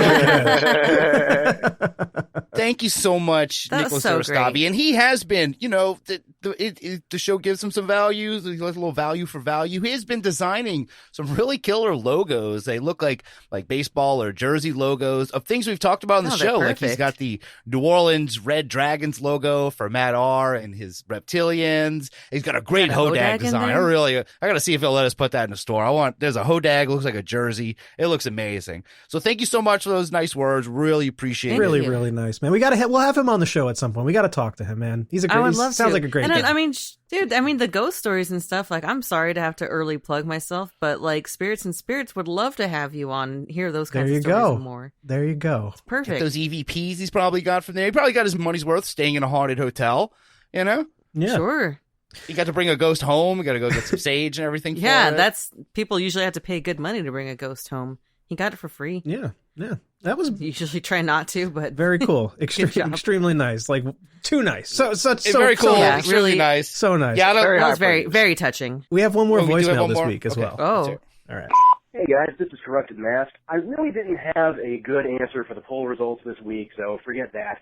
Thank you so much, Nicholas Aristabi. And he has been, the show gives him some values. He has a little value for value. He has been designing some really killer logos. They look like baseball or jersey logos of things we've talked about on the show. Like he's got the New Orleans Red Dragons logo for Matt R. and his reptilians. He's got a great Hodag design. I got to see if he'll let us put that in the store. There's a Hodag, looks like a jersey. It looks amazing. So thank you so much for those nice words. Really appreciate it. Really nice, man. We'll have him on the show at some point. We got to talk to him, man. He's a great. Sounds like a great guy. The ghost stories and stuff. Like, I'm sorry to have to early plug myself, but like Spirits and Spirits would love to have you on and hear those kinds of stories and more. There you go. It's perfect. Get those EVPs he's probably got from there. He probably got his money's worth staying in a haunted hotel. Yeah. Sure. You got to bring a ghost home. You got to go get some sage and everything. Yeah, people usually have to pay good money to bring a ghost home. He got it for free. Yeah. That was usually try not to, but very cool. Extremely nice. Like too nice. So very cool. Yeah, extremely really nice. So nice. Yeah, that was very, very touching. We have one more we do have voicemail one this more? week as Okay. well. Oh, all right. Hey guys, this is Corrupted Mask. I really didn't have a good answer for the poll results this week, so forget that.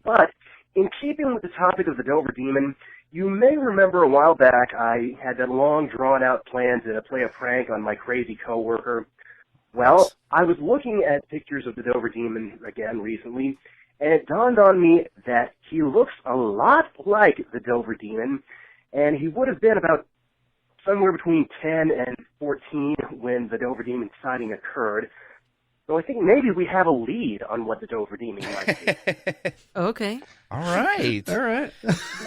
But in keeping with the topic of the Dover Demon, you may remember a while back I had that long drawn-out plan to play a prank on my crazy coworker. Well, I was looking at pictures of the Dover Demon again recently, and it dawned on me that he looks a lot like the Dover Demon, and he would have been about somewhere between 10 and 14 when the Dover Demon sighting occurred. So I think maybe we have a lead on what the Dover Demon might be. Okay. All right.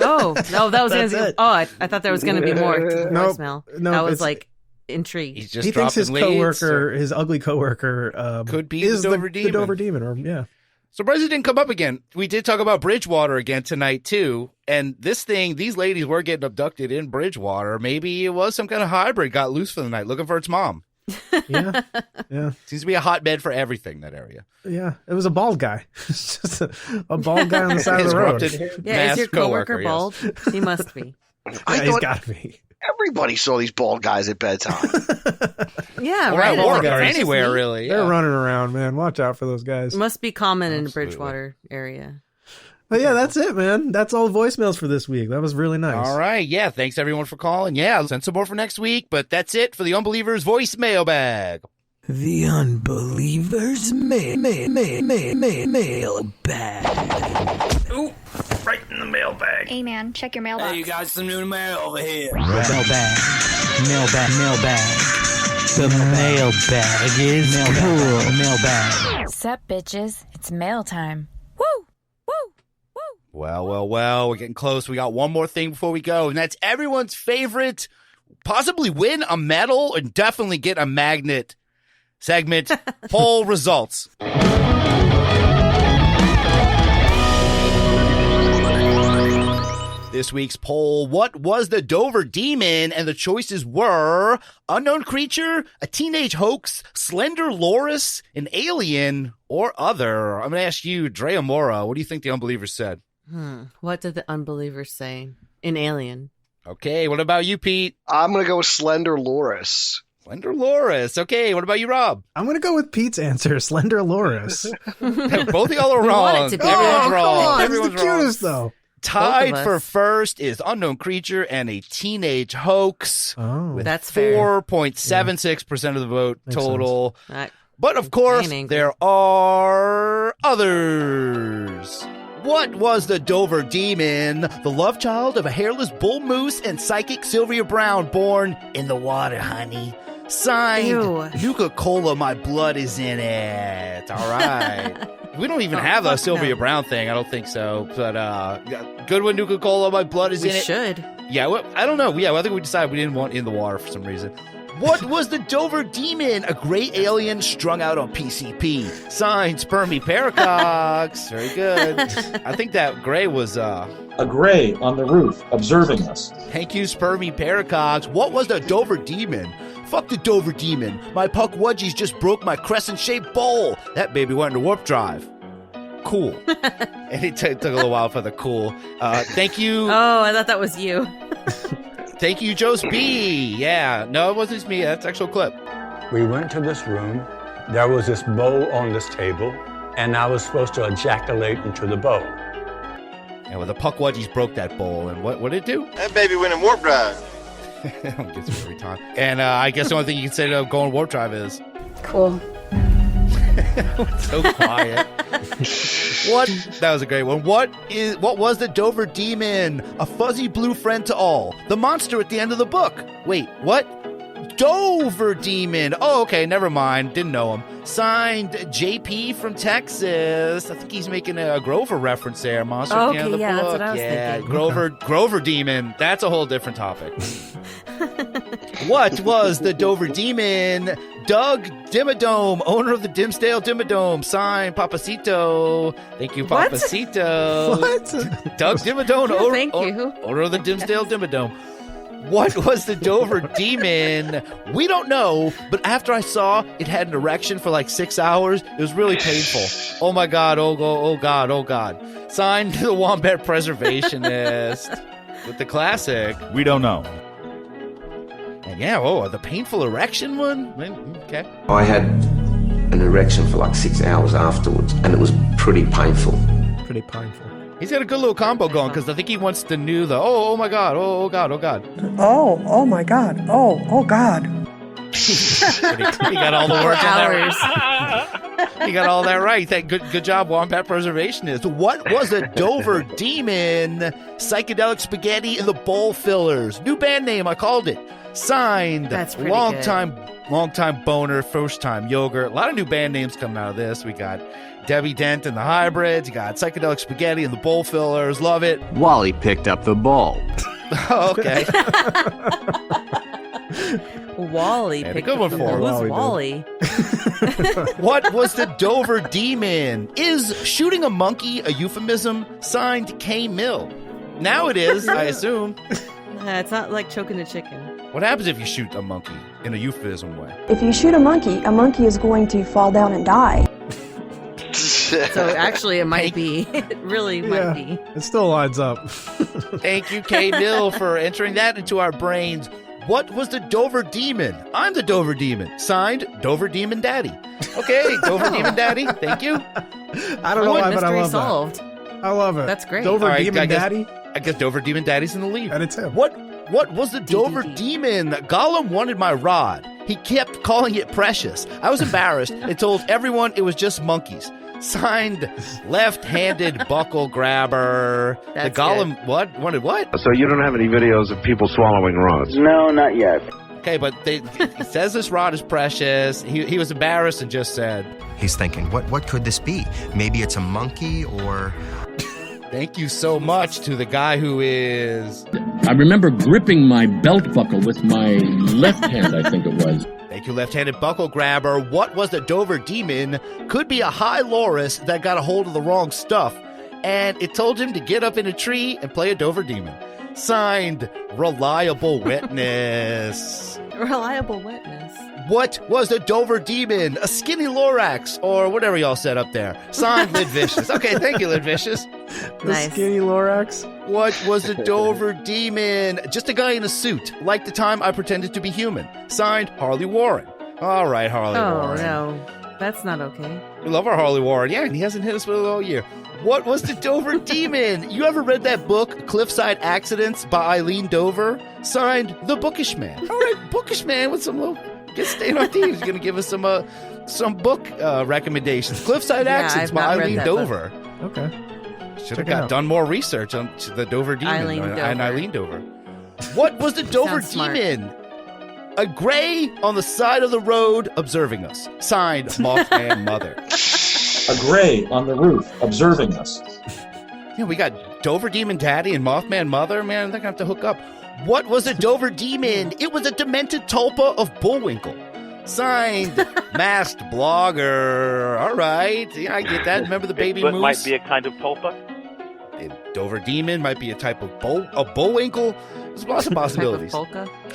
Oh, no, that was going to be... Oh, I thought there was going to be more to the Nope. voicemail. No, I was it's- like intrigued. He's just He thinks his dropping leads, coworker, his ugly coworker, could be is the Dover the Demon. Dover Demon, or yeah. Surprised it didn't come up again. We did talk about Bridgewater again tonight, too. And these ladies were getting abducted in Bridgewater. Maybe it was some kind of hybrid got loose for the night looking for its mom. Yeah. Seems to be a hotbed for everything, that area. Yeah, it was a bald guy. It's just a bald guy on the side of His the road. corrupted Yeah, is your masked coworker yes. bald? He must be. Yeah, he's got to be. Everybody saw these bald guys at bedtime. Yeah, Or right. at work, or guys. anywhere, really. They're Yeah. running around, man. Watch out for those guys. Must be common in the Absolutely. Bridgewater area. But yeah, that's it, man. That's all the voicemails for this week. That was really nice. All right. Yeah. Thanks, everyone, for calling. Yeah. I'll send some more for next week. But that's it for the Unbelievers voicemail bag. The Unbelievers mailbag. Ooh, right in the mailbag. Hey man, check your mailbox. Hey, you got some new mail over here. Mailbag. The mailbag is cool. Mailbag. Sup, bitches? It's mail time. Well. We're getting close. We got one more thing before we go, and that's everyone's favorite, possibly win a medal and definitely get a magnet segment, poll results. This week's poll, what was the Dover Demon? And the choices were unknown creature, a teenage hoax, slender loris, an alien, or other. I'm going to ask you, Drea Mora, what do you think the Unbelievers said? What did the Unbelievers say? An alien. Okay, what about you, Pete? I'm going to go with Slender Loris. Slender Loris. Okay, what about you, Rob? I'm going to go with Pete's answer, Slender Loris. Both of y'all are We wrong. want it to be Everyone's Come wrong. on, Everyone's he's the wrong. cutest, though. Tied Both of for us. first is unknown creature and a teenage hoax. Oh. With That's fair. 4.76% of the vote Makes total. I- But of course, ain't angry. there are others. What was the Dover Demon? The love child of a hairless bull moose and psychic Sylvia Brown, born in the water, honey. Signed, Ew. Nuka-Cola, my blood is in it. All right. We don't even have a fuck Sylvia no. Brown thing. I don't think so. But good one, Nuka-Cola, my blood is We in it. should. Yeah, well, I don't know. Yeah, I think we decided we didn't want in the water for some reason. What was the Dover Demon? A gray alien strung out on PCP. Signed, Spermy Paracox. Very good. I think that gray was A gray on the roof, observing us. Thank you, Spermy Paracox. What was the Dover Demon? Fuck the Dover Demon. My puck wedgies just broke my crescent-shaped bowl. That baby went into warp drive. Cool. And it took a little while for the cool. Thank you. Oh, I thought that was you. Thank you, Joe's B. Yeah. No, it wasn't me. That's actual clip. We went to this room. There was this bowl on this table, and I was supposed to ejaculate into the bowl. And well, the puck wedgies broke that bowl. And what did it do? That baby went in warp drive. That gets me every time. And I guess the only thing you can say to go on warp drive is Cool. so quiet. What? That was a great one. What was the Dover Demon? A fuzzy blue friend to all. The monster at the end of the book. Wait, what? Dover Demon. Oh, okay, never mind. Didn't know him. Signed, JP from Texas. I think he's making a Grover reference there. Monster at the end of the yeah, book. that's what I was thinking. Grover Demon. That's a whole different topic. What was the Dover Demon? Doug Dimmadome, owner of the Dimsdale Dimmadome. Signed, Papacito. Thank you, What? Papacito. What? Doug Dimmadome, Yeah, thank you. owner of the Dimsdale Dimmadome. What was the Dover demon? We don't know, but after I saw it had an erection for like 6 hours, it was really painful. Oh my God, oh God, oh God. Signed to the Wombat Preservationist with the classic. We don't know. And yeah, the painful erection one? Okay. I had an erection for like 6 hours afterwards, and it was pretty painful. Pretty painful. He's got a good little combo going because I think he wants to do the oh my God, oh God, oh God. Oh my God. Oh God. He got all the work in there. He got all that right. Good job, Wombat Preservationist. What was a Dover demon? Psychedelic spaghetti and the bowl fillers. New band name, I called it. Signed. That's pretty long good. time boner, first time yogurt. A lot of new band names coming out of this. We got Debbie Dent and the Hybrids. You got Psychedelic Spaghetti and the bowl fillers. Love it. Wally picked up the ball. Okay. Wally And a picked good one up for the him. Who's Wally? What was the Dover demon? Is shooting a monkey a euphemism? Signed K. Mill. Now it is, I assume. It's not like choking a chicken. What happens if you shoot a monkey in a euphemism way? If you shoot a monkey is going to fall down and die. So actually, it might be. It really might be. It still lines up. Thank you, K. Mill, for entering that into our brains. What was the Dover Demon? I'm the Dover Demon. Signed, Dover Demon Daddy. Okay, Dover Demon Daddy. Thank you. I don't know why, but I mystery love solved. that. I love it. That's great. Dover All right, Demon Daddy. I guess Dover Demon Daddy's in the lead. And it's him. What was the Dover Demon? Gollum wanted my rod. He kept calling it precious. I was embarrassed and told everyone it was just monkeys. Signed, left-handed buckle grabber. That's the Gollum, good. what? Wanted what? So you don't have any videos of people swallowing rods? No, not yet. Okay, but he says this rod is precious. He was embarrassed and just said. He's thinking, what could this be? Maybe it's a monkey or... Thank you so much to the guy who is... I remember gripping my belt buckle with my left hand, I think it was. Thank you, left-handed buckle grabber. What was the Dover Demon? Could be a high loris that got a hold of the wrong stuff, and it told him to get up in a tree and play a Dover Demon. Signed, Reliable Witness. Reliable witness. What was the Dover Demon? A skinny Lorax, or whatever y'all said up there. Signed, Lid Vicious. Okay, thank you, Lid Vicious. The skinny Lorax. What was the Dover Demon? Just a guy in a suit, like the time I pretended to be human. Signed, Harley Warren. All right, Harley Warren. Oh, no. That's not okay. We love our Harley Warren. Yeah, and he hasn't hit us with it all year. What was the Dover Demon? You ever read that book, Cliffside Accidents by Eileen Dover? Signed, The Bookish Man. All right, Bookish Man with some little... Get staying on team. He's going to give us some book recommendations. Cliffside Accidents by Eileen Dover. Okay. Should have done more research on the Dover Demon and Eileen Dover. What was the Dover Demon? A gray on the side of the road observing us. Signed, Mothman Mother. A gray on the roof observing us. Yeah, we got Dover Demon Daddy and Mothman Mother. Man, they're going to have to hook up. What was a Dover Demon? It was a demented tulpa of Bullwinkle. Signed, Masked Blogger. All right. Yeah, I get that. Remember the baby It moose? might be a kind of tulpa. Dover Demon might be a type of Bullwinkle. There's lots of possibilities.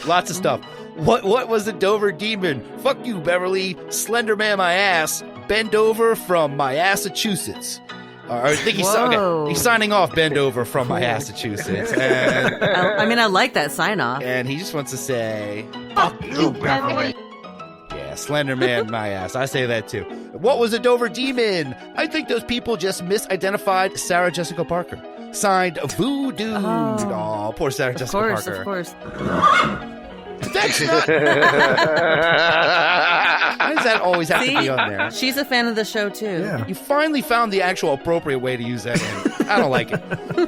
Lots of stuff. What was the Dover Demon? Fuck you, Beverly. Slender Man my ass. Bend over from my Massachusetts. I think he's signing off. Bend over from my Massachusetts. And, I like that sign off. And he just wants to say, fuck you, Beverly. Yeah, Slender Man my ass. I say that too. What was a Dover Demon? I think those people just misidentified Sarah Jessica Parker. Signed, Voodoo. Oh, poor Sarah Jessica Parker. Of course. That's not. Why does that always have to be on there? She's a fan of the show too. Yeah. You finally found the actual appropriate way to use that name. I don't like it.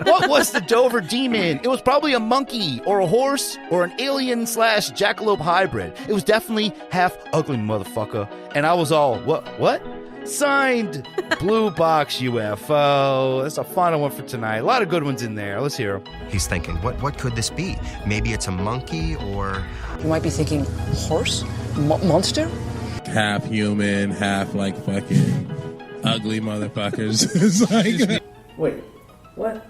What was the Dover Demon? It was probably a monkey or a horse or an alien/jackalope hybrid. It was definitely half ugly motherfucker. And I was all, what? Signed, Blue Box UFO. That's a final one for tonight. A lot of good ones in there. Let's hear them. He's thinking, what could this be? Maybe it's a monkey or... You might be thinking, horse? Monster? Half human, half like fucking ugly motherfuckers. It's like... Wait, what?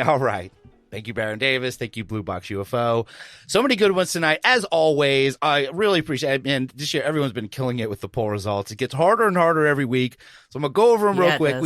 All right. Thank you, Baron Davis. Thank you, Blue Box UFO. So many good ones tonight. As always, I really appreciate it. And this year, everyone's been killing it with the poll results. It gets harder and harder every week. So I'm going to go over them real quick.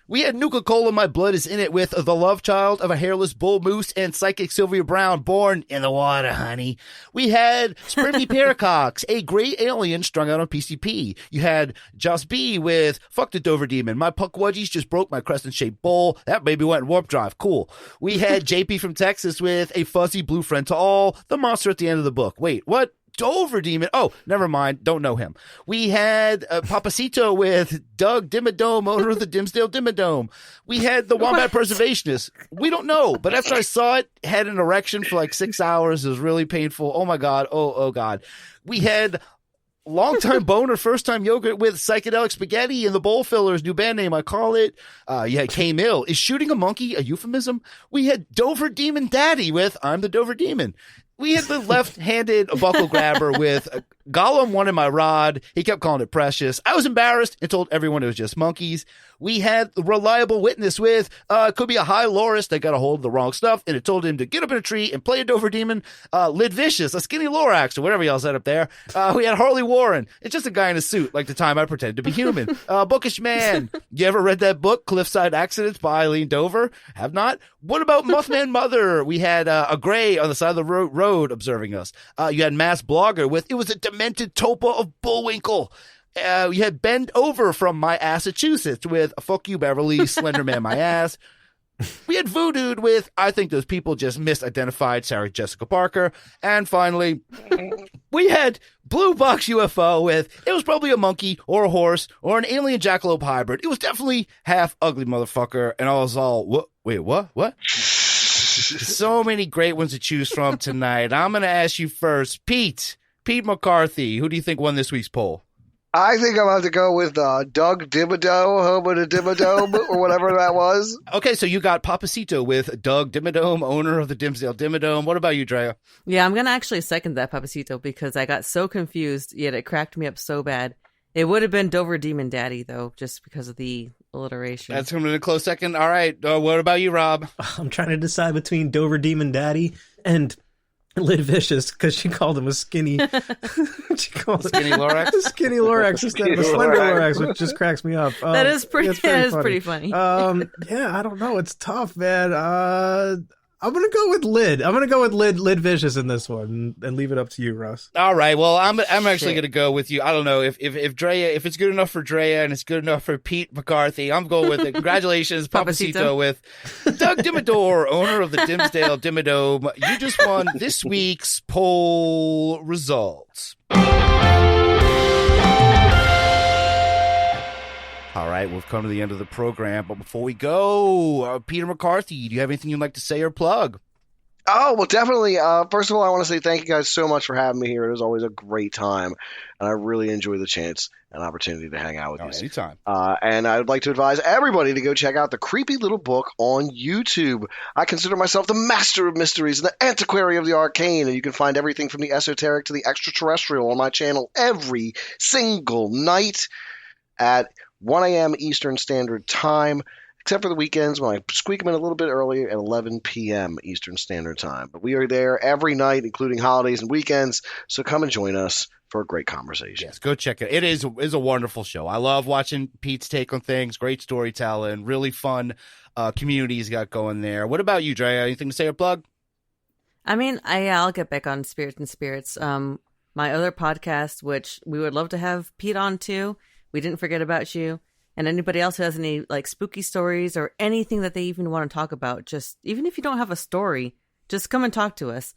We had Nuka-Cola, My Blood is in It with The Love Child of a Hairless Bull Moose and Psychic Sylvia Brown, Born in the Water, Honey. We had Springy Paracox, A Gray Alien Strung Out on PCP. You had Joss B with Fuck the Dover Demon, My Puckwudgies Just Broke My Crescent-Shaped Bowl. That baby went in warp drive. Cool. We had JP from Texas with A Fuzzy Blue Friend to All, The Monster at the End of the Book. Wait, what? Dover Demon. Oh, never mind. Don't know him. We had Papacito with Doug Dimmadome, owner of the Dimsdale Dimmadome. We had the Wombat Preservationist. We don't know, but after I saw it, had an erection for like 6 hours. It was really painful. Oh my God. Oh God. We had Longtime Boner, First Time Yogurt with Psychedelic Spaghetti and the Bowl Fillers, new band name, I call it. You had K-Mill. Is shooting a monkey a euphemism? We had Dover Demon Daddy with I'm the Dover Demon. We had the left-handed buckle grabber with Gollum wanted my rod. He kept calling it precious. I was embarrassed and told everyone it was just monkeys. We had the reliable witness with could be a high lorist that got a hold of the wrong stuff, and it told him to get up in a tree and play a Dover Demon. Lid Vicious, a skinny Lorax, or whatever y'all said up there. We had Harley Warren. It's just a guy in a suit, like the time I pretended to be human. Bookish Man. You ever read that book, Cliffside Accidents by Eileen Dover? Have not? What about Mothman Mother? We had a gray on the side of the road observing us. You had Mass Blogger with, it was a demented topa of Bullwinkle. You had Bend Over from My Massachusetts with Fuck You Beverly, Slenderman My Ass. We had Voodooed with I think those people just misidentified Sarah Jessica Parker. And finally, we had Blue Box UFO with it was probably a monkey or a horse or an alien jackalope hybrid. It was definitely half ugly motherfucker. And I was all, what? Wait, what? So many great ones to choose from tonight. I'm going to ask you first, Pete McCarthy. Who do you think won this week's poll? I think I'm about to go with Doug Dimmadome, Homo de Dimmadome, or whatever that was. Okay, so you got Papacito with Doug Dimmadome, owner of the Dimsdale Dimmadome. What about you, Drea? Yeah, I'm going to actually second that, Papacito, because I got so confused, yet it cracked me up so bad. It would have been Dover Demon Daddy, though, just because of the alliteration. That's coming in a close second. All right, what about you, Rob? I'm trying to decide between Dover Demon Daddy and Lid Vicious, because she called him a skinny. She called Skinny Lorax? Skinny Lorax instead of a slender Lorax, which just cracks me up. That is pretty funny. Yeah, I don't know. It's tough, man. I'm going to go with Lid. I'm going to go with Lid Vicious in this one and leave it up to you, Russ. All right. Well, I'm actually going to go with you. I don't know if Drea, if it's good enough for Drea and it's good enough for Pete McCarthy, I'm going with it. Congratulations, Papacito with Doug Dimmadome, owner of the Dimsdale Dimmadome. You just won this week's poll results. All right, we've come to the end of the program, but before we go, Peter McCarthy, do you have anything you'd like to say or plug? Oh, well, definitely. First of all, I want to say thank you guys so much for having me here. It was always a great time, and I really enjoy the chance and opportunity to hang out with you. Anytime. And I would like to advise everybody to go check out the creepy little book on YouTube. I consider myself the master of mysteries and the antiquary of the arcane, and you can find everything from the esoteric to the extraterrestrial on my channel every single night at 1 a.m. Eastern Standard Time, except for the weekends when I squeak them in a little bit earlier at 11 p.m. Eastern Standard Time. But we are there every night, including holidays and weekends, so come and join us for a great conversation. Yes, go check it. It is a wonderful show. I love watching Pete's take on things, great storytelling, really fun community he's got going there. What about you, Drea? Anything to say or plug? I mean, I'll get back on Spirits and Spirits. My other podcast, which we would love to have Pete on too. We didn't forget about you. And anybody else who has any like spooky stories or anything that they even want to talk about, just even if you don't have a story, just come and talk to us.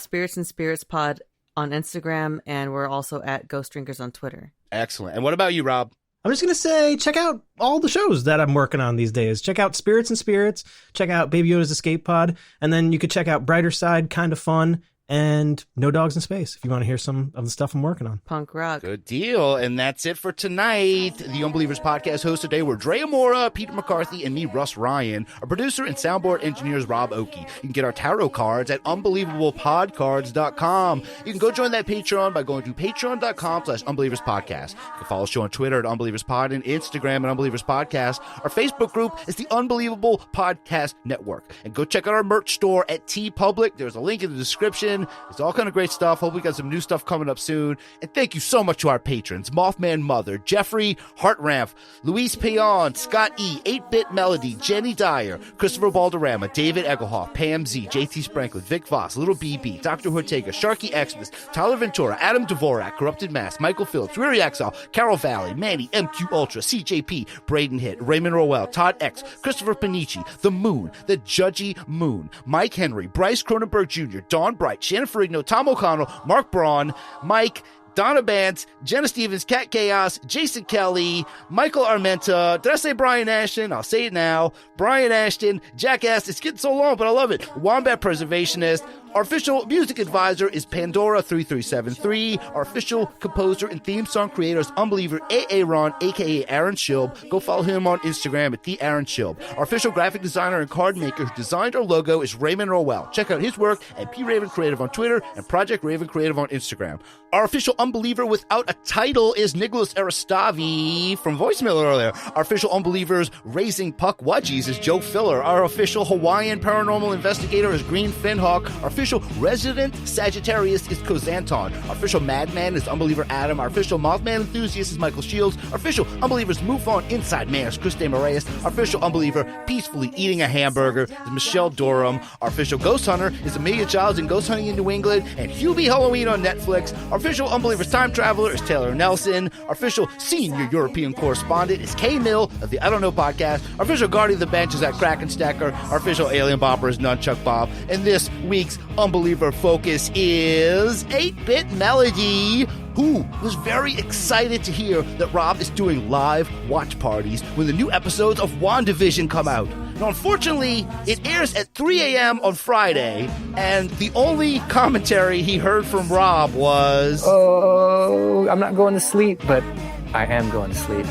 Spirits and Spirits Pod on Instagram, and we're also at Ghost Drinkers on Twitter. Excellent. And what about you, Rob? I'm just going to say, check out all the shows that I'm working on these days. Check out Spirits and Spirits. Check out Baby Yoda's Escape Pod. And then you could check out Brighter Side, Kind of Fun, and No Dogs in Space if you want to hear some of the stuff I'm working on. Punk rock. Good deal. And that's it for tonight. The Unbelievers podcast host today were Drea Mora, Peter McCarthy, and me, Rus Ryan. Our producer and soundboard engineer is Rob Okey. You can get our tarot cards at UnbelievablePodcards.com. You can go join that Patreon by going to patreon.com/UnbelieversPodcast. You can follow the show on Twitter at UnbelieversPod and Instagram at UnbelieversPodcast. Our Facebook group is the Unbelievable Podcast Network. And go check out our merch store at TeePublic. There's a link in the description. It's all kind of great stuff. Hope we got some new stuff coming up soon. And thank you so much to our patrons: Mothman Mother, Jeffrey Hartramp, Luis Payon, Scott E, 8-Bit Melody, Jenny Dyer, Christopher Balderrama, David Egelhoff, Pam Z, JT Spranklin, Vic Voss, Little BB, Dr. Ortega, Sharky Xmas, Tyler Ventura, Adam Dvorak, Corrupted Mass, Michael Phillips, Riri Exile, Carol Valley, Manny, MQ Ultra, CJP, Braden Hitt, Raymond Rowell, Todd X, Christopher Panici, The Moon, The Judgy Moon, Mike Henry, Bryce Cronenberg Jr., Dawn Bright, Shannon Ferrigno, Tom O'Connell, Mark Braun, Mike, Donna Bantz, Jenna Stevens, Cat Chaos, Jason Kelly, Michael Armenta. Did I say Brian Ashton? I'll say it now. Brian Ashton, Jackass. It's getting so long, but I love it. Wombat Preservationist. Our official music advisor is Pandora3373. Our official composer and theme song creator is Unbeliever Aaron, a.k.a. Aaron Shilb. Go follow him on Instagram at @TheAaronShilb. Our official graphic designer and card maker who designed our logo is Raymond Rowell. Check out his work at PRaven Creative on Twitter and Project Raven Creative on Instagram. Our official Unbeliever without a title is Nicholas Aristavi from voicemail earlier. Our official Unbelievers Raising Puck Wudgies is Joe Filler. Our official Hawaiian paranormal investigator is Green Finhawk. Our official resident Sagittarius is Kozanton. Our official Madman is Unbeliever Adam. Our official Mothman enthusiast is Michael Shields. Our official Unbelievers Move On Inside Man is Chris DeMarias. Our official Unbeliever Peacefully Eating a Hamburger is Michelle Durham. Our official Ghost Hunter is Amelia Childs in Ghost Hunting in New England and Hubie Halloween on Netflix. Our official Unbelievers Time Traveler is Taylor Nelson. Our official Senior European Correspondent is Kay Mill of the I Don't Know podcast. Our official Guardian of the Bench is at Kraken Stacker. Our official Alien Bopper is Nunchuck Bob. And this week's Unbeliever focus is 8-Bit Melody, who was very excited to hear that Rob is doing live watch parties when the new episodes of WandaVision come out. Now, unfortunately, it airs at 3 a.m. on Friday, and the only commentary he heard from Rob was, "Oh, I'm not going to sleep, but I am going to sleep."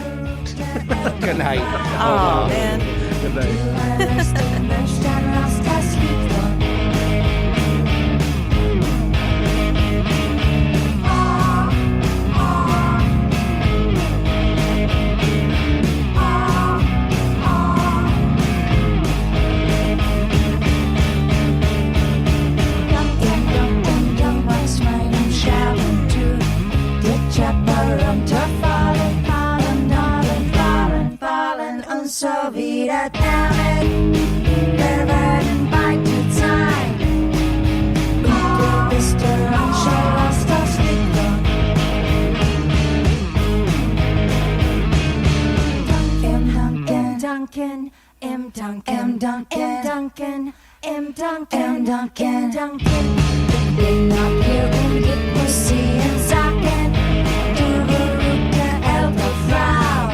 Good night. Oh, man. Good night. So wieder damit, wir werden beide sein. Du bist der Anschau, lass das Licht an. Im Dunkeln, im Dunkeln, im Dunkeln. Ich bin ab hier und ich muss sie sagen, du berühmte ältere Frau.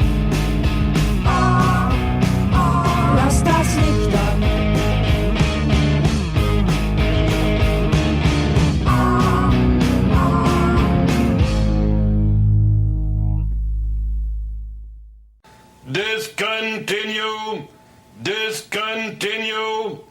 Lass das Licht an. Discontinue!